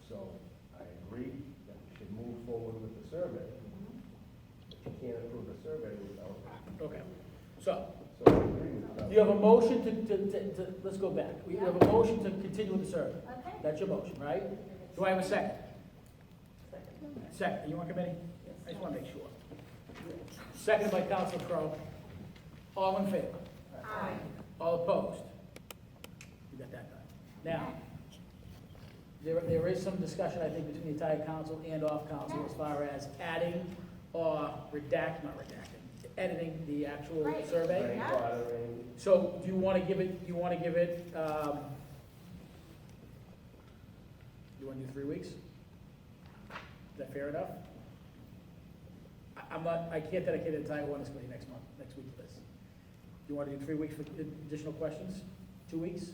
So I agree that we should move forward with the survey. But you can't approve a survey without, Okay, so so I agree with that. you have a motion to, let's go back. We have a motion to continue with the survey. Okay. That's your motion, right? Do I have a second? Second, you want committee? I just want to make sure. Seconded by Council Crowe. All in favor? Aye. All opposed? You got that done. Now, there is some discussion, I think, between the entire council and off council as far as adding or not redacting, editing the actual Right. survey. Rank ordering, So do you want to give it, you want to do 3 weeks? Is that fair enough? I can't dedicate an entire one committee next week to this. Do you want to do 3 weeks for additional questions? 2 weeks?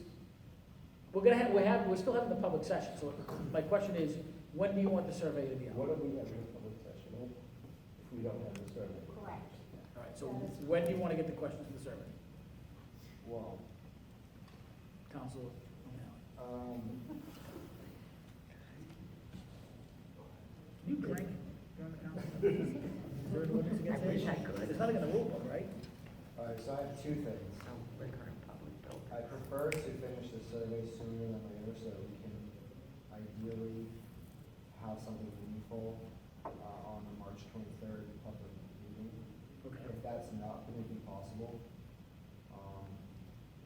We're still having the public session, so my question is, when do you want the survey to be out? what are we having a public session in if we don't have the survey? Correct. All right, so when do you want to get the questions for the survey? Well, Council O'Malley. You drink during the council? Is there an ordinance against I wish that? I could. There's nothing in the rule book, right? all right, so I have two things. So liquor and public buildings. I prefer to finish the survey sooner than later so that we can ideally have something meaningful on the March 23rd public meeting. Okay. If that's not going to be possible,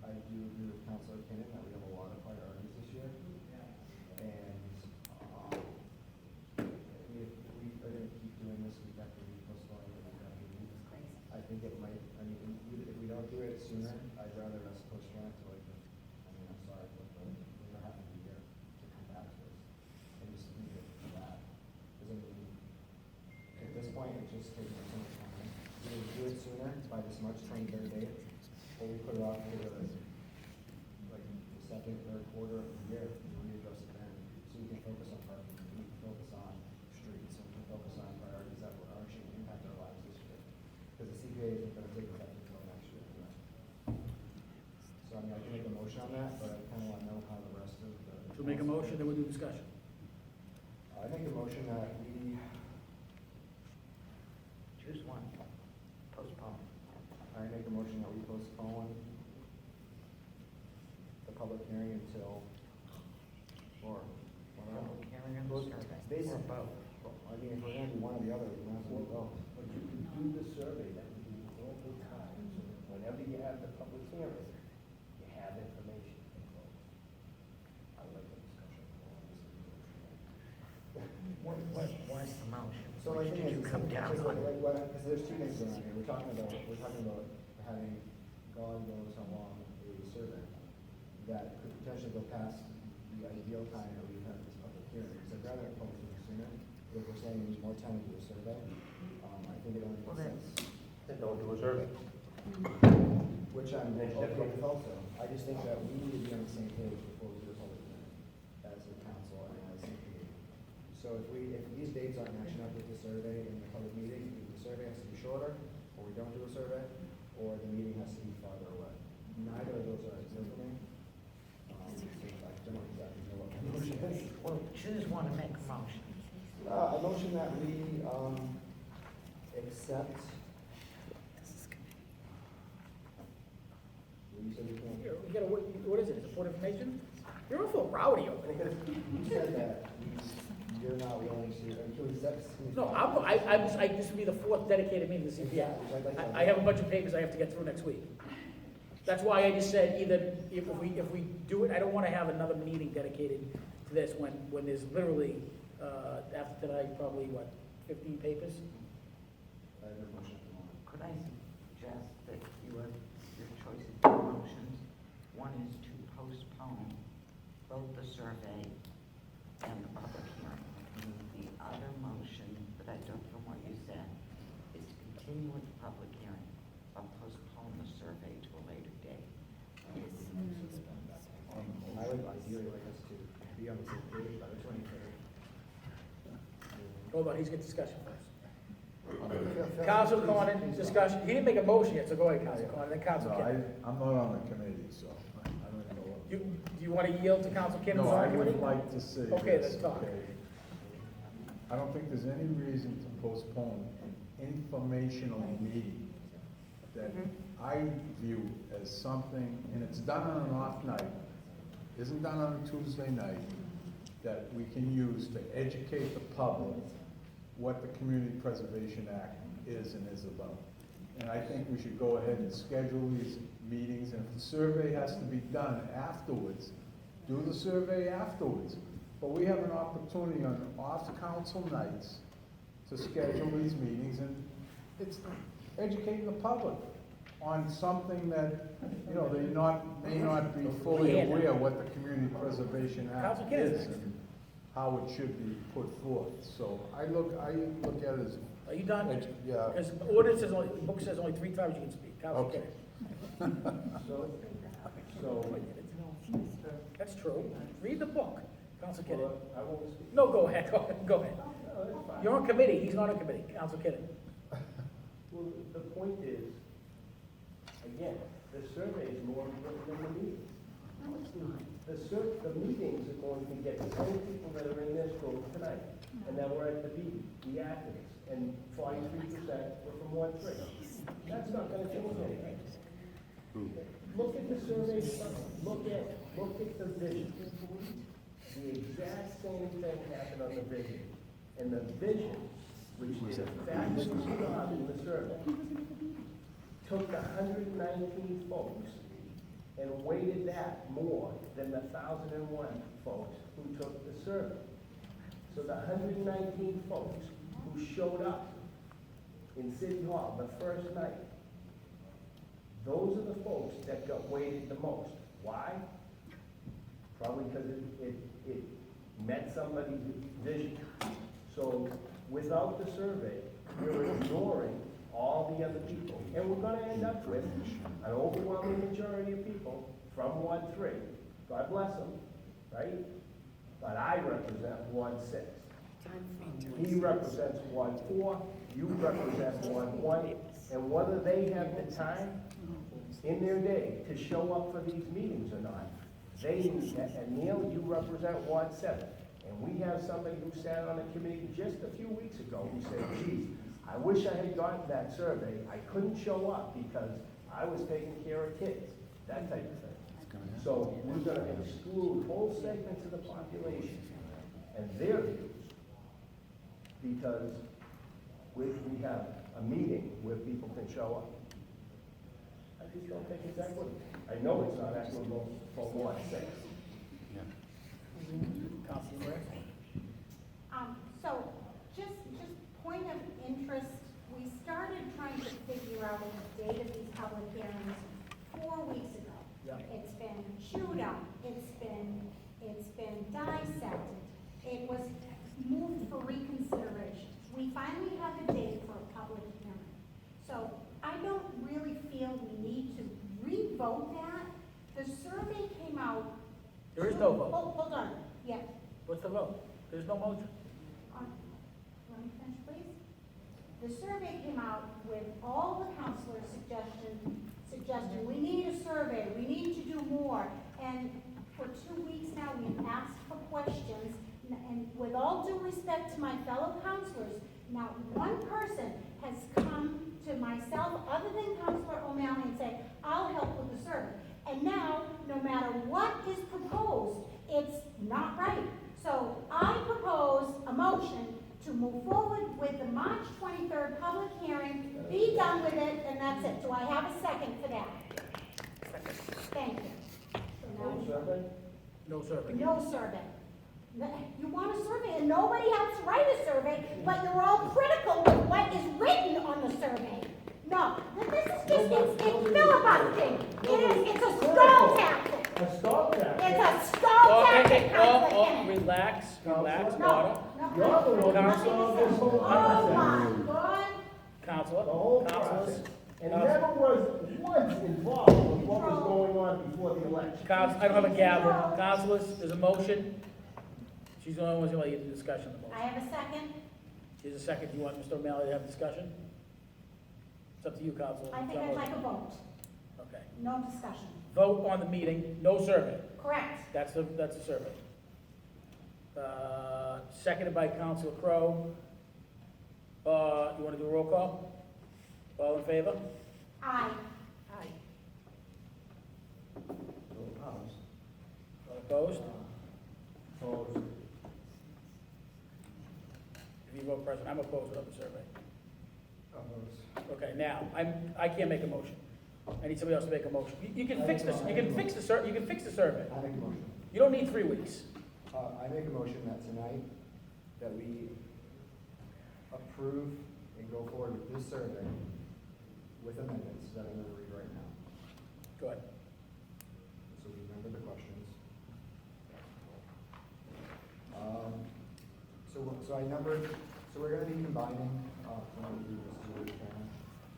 I do agree with Councilor Kinnon that we have a lot of priorities this year. And if we are going to keep doing this week after week, postponing it week after week, I think it might, if we don't do it sooner, I'd rather us postpone it to I'm sorry, but we're having a year to come back to this. And just leave it for that. Because at this point, it's just taking so much time. Either we do it sooner, by this March 23rd date, or we put it off to the second, third quarter of the year, and readdress it then. So we can focus on parking, we can focus on streets, and we can focus on priorities that will actually impact our lives this year. Because the CPA isn't going to take effect until next year. So I can make a motion on that, but I kind of want to know how the rest of the. So make a motion, then we'll do discussion. I make a motion that we, Choose one. Postpone. I make a motion that we postpone the public hearing until, or, Public hearing and survey. Or Basically, both. I mean, if we're going to do one or the other, we might as well go. But you can do the survey, that would be ample time, so that whenever you have the public hearing, you have information. I like the discussion. What was the motion? So my Which thing did you is, come down on? because there's two things going on here. We're talking about having God knows how long a survey that could potentially go past the ideal time that we've had this public hearing. Because I'd rather have public hearing sooner. If we're saying we need more time to do a survey, I think it only Well, makes then- sense. Then don't do a survey. Which I'm okay with also. I just think that we need to be on the same page before we do a public hearing as a town. So if these dates aren't matching up with the survey in the public meeting, either the survey has to be shorter, or we don't do a survey, or the meeting has to be farther away. Neither of those are good for me. I don't exactly know what my motion is. Well, choose one and make a motion. A motion that we, accept. You said you can't. You gotta, what is it, is it for information? You're awful rowdy over there. You said that you're not willing to, can we set? No, this will be the 4th dedicated meeting to CPI. I have a bunch of papers I have to get through next week. That's why I just said either, if we do it, I don't wanna have another meeting dedicated to this when there's literally, after tonight, probably, 15 papers? I have a motion at the moment. Could I suggest that your choice of two motions? One is to postpone both the survey and the public hearing. And the other motion that I took from what you said is to continue with the public hearing, but postpone the survey to a later date. I would ideally like us to be on the same page by the 23rd. Hold on, he's got discussion first. Council Cronin, discussion, he didn't make a motion yet, so go ahead, Council Cronin, then Council No, Kinnon. I'm not on the committee, so I don't know what. Do you want to yield to Council Kinnon's No, I argument? would like to say Okay, this, then talk. okay? I don't think there's any reason to postpone an informational meeting that I view as something, and it's done on an off night, isn't done on a Tuesday night, that we can use to educate the public what the Community Preservation Act is and is about. And I think we should go ahead and schedule these meetings, and if the survey has to be done afterwards, do the survey afterwards. But we have an opportunity on off-council nights to schedule these meetings, and it's educating the public on something that, you know, may not be fully aware what the Community Preservation Act Council Kinnon. is and how it should be put forth. So I look at it as. Are you done? Yeah. Because the ordinance says only, the book says only 3 times you can speak. Council Okay. Kinnon. So, That's true. Read the book. Council Kinnon. I won't speak. No, go ahead, go ahead. No, that's fine. You're on committee, he's not on committee. Council Kinnon. Well, the point is, again, the survey is more important than the meetings. No, it's not. The meetings are going to get the same people that are in this room tonight, and that were at the meeting, the activists, and 43% were from Ward 3. That's not gonna change anything. Look at the survey, look at the vision. The exact same thing happened on the vision. And the vision, which is a fabulous job in the survey, took the 119 folks and weighted that more than the 1,001 folks who took the survey. So the 119 folks who showed up in City Hall the first night, those are the folks that got weighted the most. Why? Probably because it met somebody's vision. So without the survey, we're ignoring all the other people. And we're gonna end up with an overwhelming majority of people from Ward 3. God bless them, right? But I represent Ward 6. He represents Ward 4, you represent Ward 1, and whether they have the time in their day to show up for these meetings or not, they need that. And Neil, you represent Ward 7. And we have somebody who sat on a committee just a few weeks ago who said, geez, I wish I had gotten that survey. I couldn't show up because I was taking care of kids, that type of thing. So we're going to exclude whole segments of the population and their views because we have a meeting where people can show up. I just don't think it's equitable. I know it's not equitable for Ward 6. Council Kinnon. So, just point of interest, we started trying to figure out the date of these public hearings 4 weeks ago. Yeah. It's been chewed up, it's been dissected, it was moved for reconsideration. We finally have a date for a public hearing. So, I don't really feel we need to re-vote that. The survey came out. There is no vote. Hold on, yeah. What's the vote? There's no motion. The survey came out with all the counselors suggesting, we need a survey, we need to do more. And for 2 weeks now, we've asked for questions, and with all due respect to my fellow counselors, not one person has come to myself, other than Counselor O'Malley, and say, I'll help with the survey. And now, no matter what is proposed, it's not right. So I propose a motion to move forward with the March 23rd public hearing, be done with it, and that's it. Do I have a second for that? Thank you. So now- No survey. No survey. You want a survey, and nobody helps write a survey, but you're all critical of what is written on the survey. No, this is just, it's filibustering. It's a stall tactic. A stall tactic. It's a stall tactic, Councilor Kennedy. Relax, relax, No, order. no. You're the one who nothing solved is this whole said. process. Oh, my God. Counselor, The whole counselors, process. And never was once involved with what was going on before the election. I don't have a gavel. Counselors, there's a motion. She's the only one who's going to lead the discussion of the I motion. have a second. She's a second. Do you want Mr. O'Malley to have a discussion? It's up to you, Counselor. I think I'd like a vote. Okay. No discussion. Vote on the meeting, no survey. Correct. That's the survey. Seconded by Counselor Crowe. You want to do a roll call? All in favor? Aye. All opposed? Opposed. If you vote present, I'm opposed without the survey. Opposed. Okay, now, I can't make a motion. I need somebody else to make a motion. You can fix this, you can fix the survey. I make a motion. You don't need 3 weeks. I make a motion that tonight, that we approve and go forward with this survey with amendments that I'm going to read right now. Go ahead. So we remember the questions. So we're going to be combining, when we do this,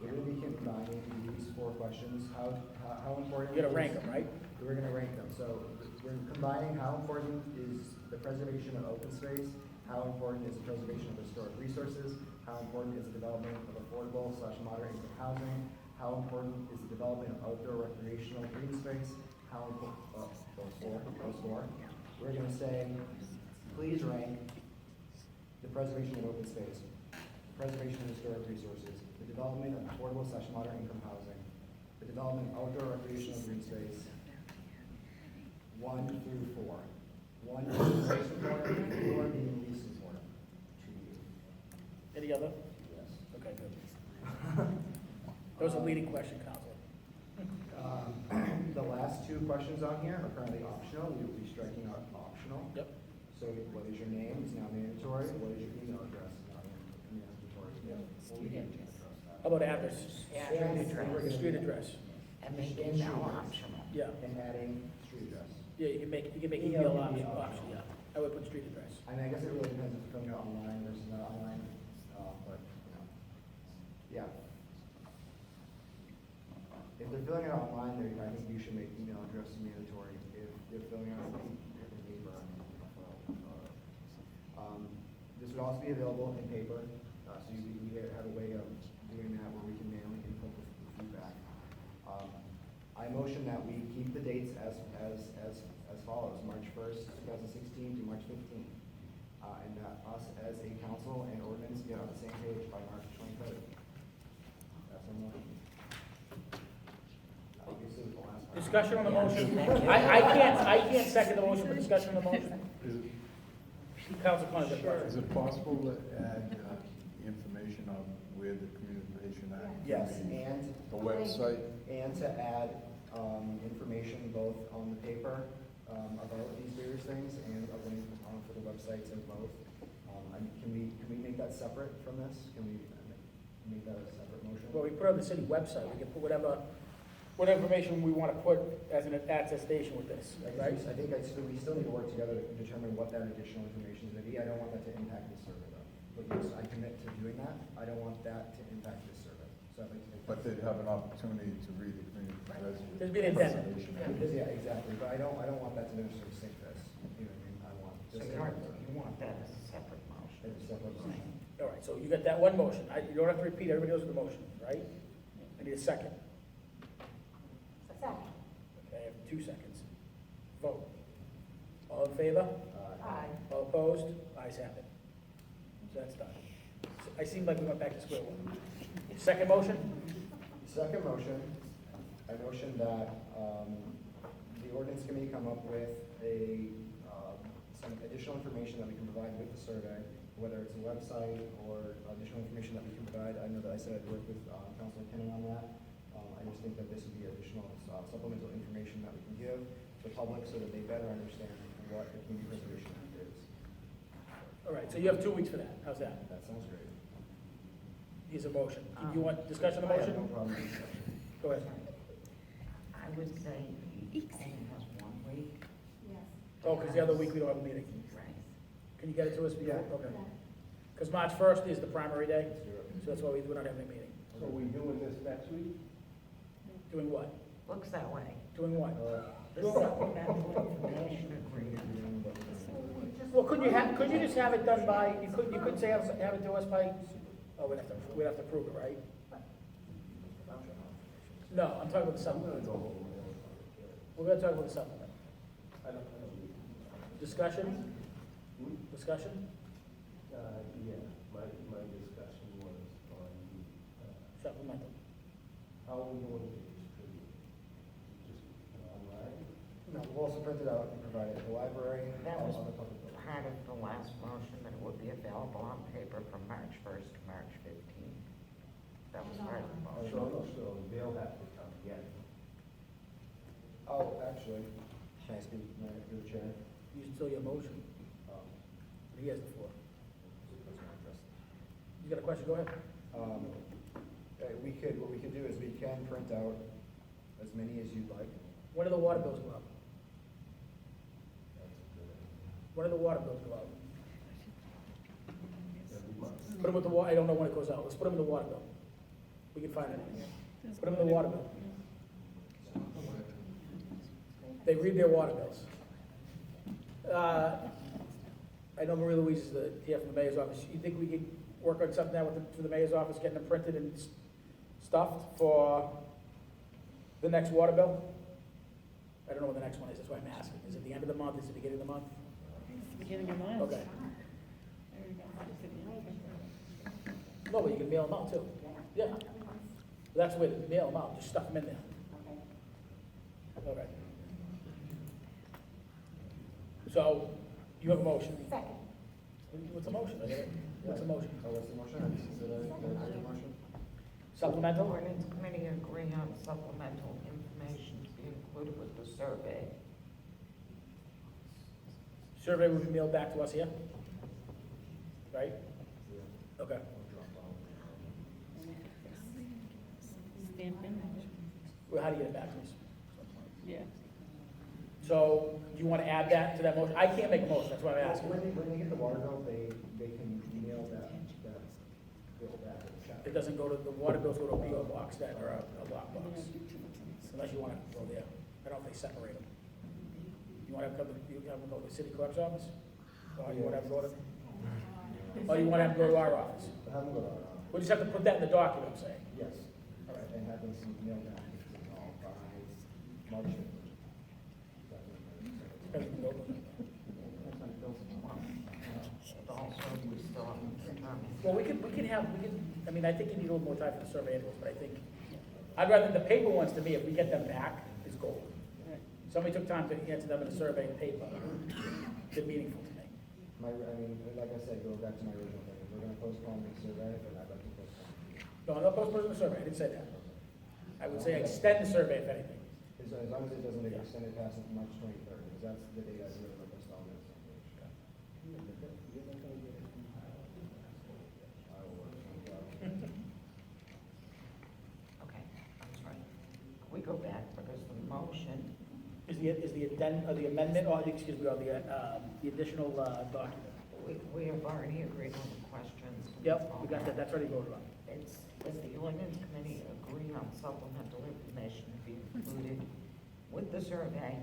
we're going to be combining these 4 questions. How important? You're gonna rank them, right? We're going to rank them. So we're combining how important is the preservation of open space, how important is the preservation of historic resources, how important is the development of affordable/moderate income housing, how important is the development of outdoor recreational green space, how important, those four. We're going to say, please rank the preservation of open space, the preservation of historic resources, the development of affordable/moderate income housing, the development of outdoor recreational green space, 1 through 4. 1 being most important, 4 being least important to you. Any other? Yes. Okay, good. That was a leading question, Counselor. The last 2 questions on here are currently optional. We will be striking out optional. Yep. So what is your name? It's now mandatory. What is your email address? It's now mandatory. Well, we can address that. How about address? Street address. Street address. And make email optional. Yeah, And adding street address. yeah, you can make email optional, yeah. I would put street address. I mean, I guess it really depends if you're filling it out online versus not online, but, yeah. If they're filling it out online, then I think you should make email address mandatory. If they're filling it out in paper, this would also be available in paper, so we have a way of doing that where we can manually input the feedback. I motion that we keep the dates as follows: March 1st, 2016 to March 15th, and that us as a council and ordinance get on the same page by March 23rd. That's our motion. Obviously, it was the last part. Discussion on the motion. I can't second the motion, but discussion on the motion. Counselor Connor, the question. Is it possible to add information on where the Communication Act? Yes, can be- and The website? and to add information both on the paper about these various things and a link for the websites and both. Can we make that separate from this? Can we make that a separate motion? Well, we put it on the city website. We can put whatever information we want to put as an attestation with this, right? I think we still need to work together to determine what that additional information is going to be. I don't want that to impact this survey though. But yes, I commit to doing that. I don't want that to impact this survey. So I'd like to take. But they'd have an opportunity to read the community preservation. There's been an addendum. Because, yeah, exactly, but I don't want that to necessarily sink this, you know what I mean, I want So this. you want that as a separate motion. As a separate motion. All right, so you got that one motion. You don't have to repeat, everybody knows the motion, right? I need a second. Second. Okay, I have 2 seconds. Vote. All in favor? Aye. All opposed? Ayes have it. So that's done. So I seem like we went back to square one. Second motion? Second motion, I motion that the ordinance committee come up with some additional information that we can provide with the survey, whether it's a website or additional information that we can provide. I know that I said I'd work with Councilor Kennan on that. I just think that this would be additional supplemental information that we can give the public so that they better understand what the Community Preservation Act is. All right, so you have 2 weeks for that. How's that? That sounds great. Here's a motion. Do you want discussion on the I have no motion? problem with discussion. Go ahead. I would say he only has 1 week. Yes. Oh, because the other week we don't have a meeting. Right. Can you get it to us before? Yeah. Okay. Because March 1st is the primary day, Let's do it. so that's why we're not having a meeting. So we doing this next week? Doing what? Looks that way. Doing what? The supplemental information agreement. Well, could you just have it done by, you couldn't say have it to us by, oh, we'd have to prove it, right? No, I'm talking about the supplement. We're gonna talk about the supplement. I don't. Discussion? Discussion? Yeah, my discussion was on Supplemental. how we going to distribute. Just online? No, we'll also print it out and provide it at the library. That and was other public buildings. part of the last motion, that it would be available on paper from March 1st to March 15th. That was part of the motion. So they'll have to come get it. Oh, actually, can I speak, through the chair? You still your motion. Um, He has the floor. that's my interest. You got a question? Go ahead. What we could do is we can print out as many as you'd like. When do the water bills go out? That's a good idea. When do the water bills go out? Every month. Put them with the water, I don't know when it goes out. Let's put them in the water bill. We can find it. Put them in the water bill. They read their water bills. I know Marie Louise is here from the mayor's office. You think we could work on something now through the mayor's office, getting them printed and stuffed for the next water bill? I don't know when the next one is, that's why I'm asking. Is it the end of the month, is it the beginning of the month? Beginning of month. Okay. No, but you can mail them out too. Yeah. That's the way to mail them out, just stuff them in there. Okay. So, you have a motion. Second. What's the motion? What's the motion? Oh, what's the motion? Is it a motion? Supplemental? Ordinance committee agree on supplemental information to be included with the survey. Survey will be mailed back to us here? Right? Yeah. Okay. Stamp in. Well, how do you get it back to us? Yeah. So, do you want to add that to that motion? I can't make a motion, that's why I'm asking. When they get the water bill, they can email that bill back to the shop. It doesn't go to, the water bills go to a PO box that, or a lockbox, unless you want to go there. I don't know if they separate them. You want to have them go to the city clerk's office? Or you want to have them go to, or you want to have them go to our office? Have them go to our, We just have to put that in the document, I'm saying. yes, all right, and have them email back by March 5th. Also, we still haven't determined. Well, I mean, I think you need a little more time for the survey anyways, but I think, I'd rather, the paper ones to me, if we get them back, is gold. Somebody took time to answer them in a survey in paper, they're meaningful to me. Like I said, go back to my original thing. If we're gonna postpone the survey, then I'd like to postpone. No, I'm not postponing the survey, I didn't say that. I would say extend the survey if anything. As long as it doesn't get extended past March 23rd, because that's the date I really want to postpone this. I will work something out. Okay, I'm sorry. We go back because the motion, Is the amendment, or, excuse me, or the additional document? we have already agreed on the questions. Yep, we got that, that's already voted on. It's, does the ordinance committee agree on supplemental information to be included with the survey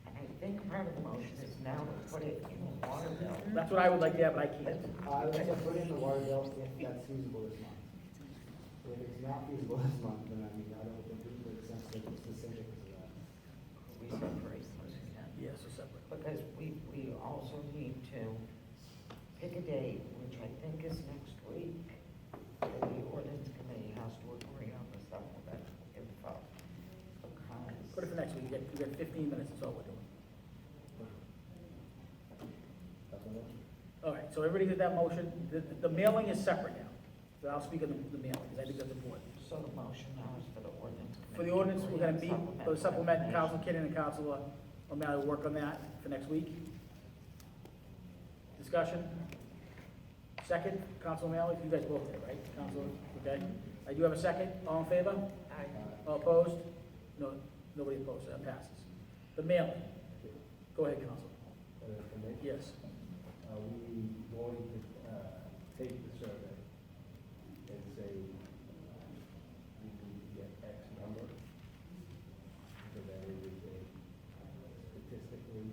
and I think part of the motion is now to put it in the water bill. That's what I would like to have, but I can't. I would like to put it in the water bill if that's feasible this month. If it's not feasible this month, then I mean, I don't think it makes sense to specific to that. We separate those again. Yes, so separate. Because we also need to pick a date, which I think is next week. And the ordinance committee has to agree on the supplemental info. Put it for next week, you get 15 minutes, that's all we're doing. That's my motion. All right, so everybody did that motion, the mailing is separate now. So I'll speak of the mailing, because I think that's important. So the motion now is for the ordinance committee. For the ordinance, we're gonna meet, for the supplement, information. Council Kinnon and Council O'Malley will work on that for next week. Discussion? Second, Council O'Malley, you guys both did, right? Council, okay? I do have a second, all in favor? Aye. All opposed? No, nobody opposed, so that passes. The mailing, go ahead, Council. For me, Yes. we going to take the survey and say, we need to get X number, so that it is a statistically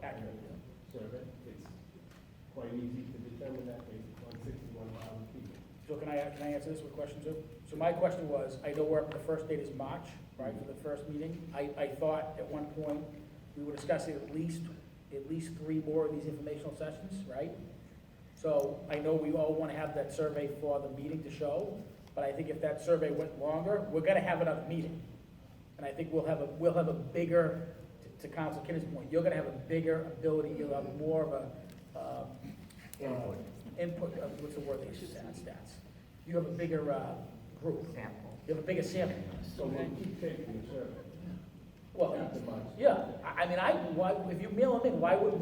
Accurate. survey. It's quite easy to determine that based on 61,000 people. So can I answer this with a question too? So my question was, I know the first date is March, right, for the first meeting. I thought at one point we were discussing at least 3 more of these informational sessions, right? So I know we all want to have that survey for the meeting to show, but I think if that survey went longer, we're gonna have another meeting. And I think we'll have a bigger, to Council Kinnon's point, you're gonna have a bigger ability, you'll have more of a, input, what's the word they use, stats. You have a bigger, group. Sample. You have a bigger sample. So we'll keep taking the survey. Well, Not the months. yeah, I mean, why, if you mail them in, why would we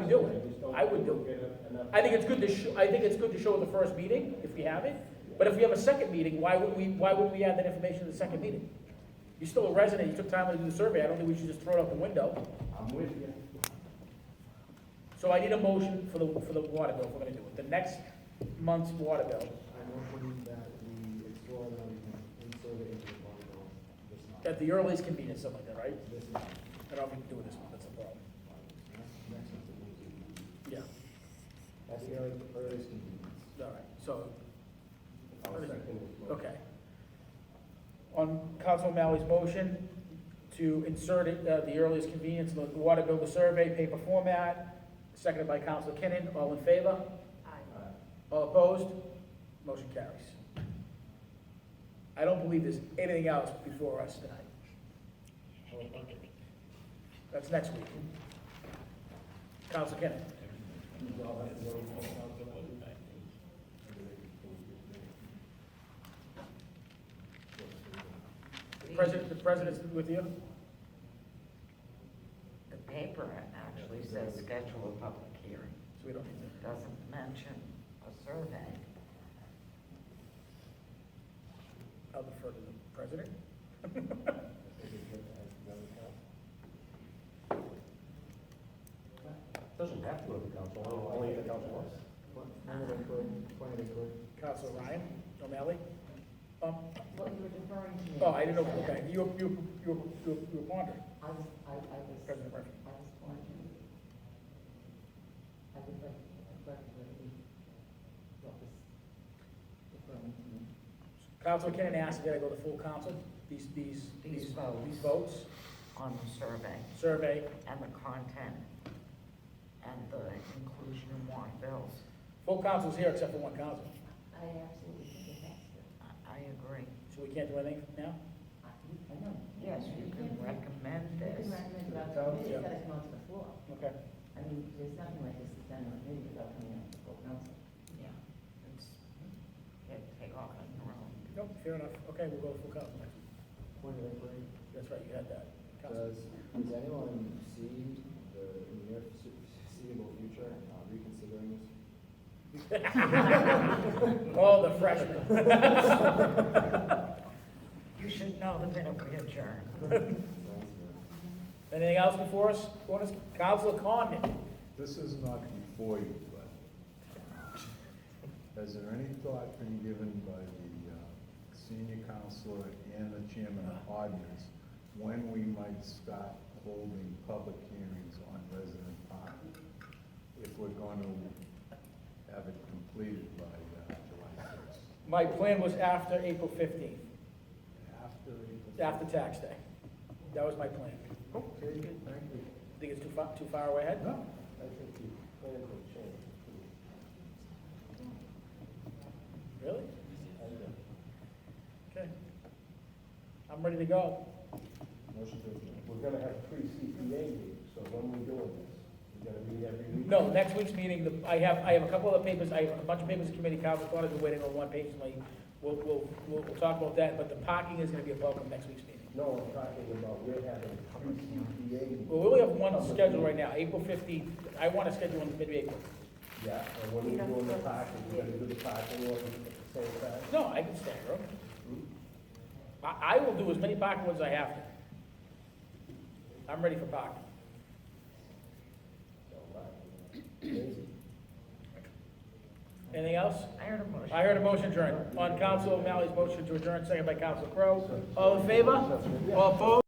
do it? I would do it. I think it's good to show the first meeting, if we have it, but if we have a second meeting, why wouldn't we add that information to the second meeting? You're still a resident, you took time to do the survey, I don't think we should just throw it out the window. I'm with you. So I need a motion for the water bill, if we're gonna do it, the next month's water bill, I motion that we explore them and insert it into the water bill this month. at the earliest convenience, something like that, right? This month. I don't think we can do it this month, that's the problem. Next month, it will be. Yeah, That's the earliest convenience. all right, so, I'll second it. okay. On Council O'Malley's motion to insert it, the earliest convenience, the water bill, the survey, paper format, seconded by Council Kinnon, all in favor? All opposed? Motion carries. I don't believe there's anything else before us tonight. That's next week. Council Kinnon. You all have to go to the council that week. The president's with you? The paper actually says schedule a public hearing. So we don't need It doesn't mention a survey. to, I'll defer to the president. Doesn't have to go to the council, only if the council wants. Point of inquiry. Council Ryan O'Malley? What you were deferring to me. Oh, I didn't know, okay, you were pondering, I was, President Murphy. I was wondering. I would like to what was deferring to me. Council Kinnon asked, did I go to full council? These votes, On the survey survey, and the content and the inclusion in warrant bills. full council's here except for one council, I absolutely think it has to. I agree. so we can't do anything now? I know. Yes, you can recommend You this. can recommend it out to committee, Yeah. it's gotta come out to the floor. Okay. I mean, there's nothing like this is done on committee without coming out to the full council. Yeah. It's, take off on your own. Nope, fair enough, okay, we'll go to full council next week. Point of inquiry. That's right, you had that. Council. Does anyone see the near foreseeable future reconsidering this? Oh, the freshmen. You should know the minute we adjourn. Anything else before us? Council Condon. This is not before you, but has there any thought been given by the senior counselor and the chairman of ordinance when we might start holding public hearings on resident parking if we're going to have it completed by July 1st. My plan was after April 15th, After April. after tax day. That was my plan. Okay, good, thank you. Think it's too far away ahead? No, I think the plans will change. Really? Okay. I'm ready to go. Motion to adjourn. We're gonna have pre-CPA meetings, so when we doing this? We're gonna meet every week? No, next week's meeting, I have a couple of papers, I have a bunch of papers in committee, Council thought I've been waiting on one patiently. We'll talk about that, but the parking is gonna be a bulk of next week's meeting. No, I'm talking about we're having pre-CPA meetings. Well, we only have one scheduled right now, April 15th. I want to schedule in mid-April. Yeah, and when we're doing the parking, we're gonna do the parking ones at the same time? No, I can stagger them. I will do as many parking ones as I have to. I'm ready for parking. Amazing. Anything else? I heard a motion. I heard a motion adjourned. On Council O'Malley's motion to adjourn, second by Council Crowe. All in favor? All opposed?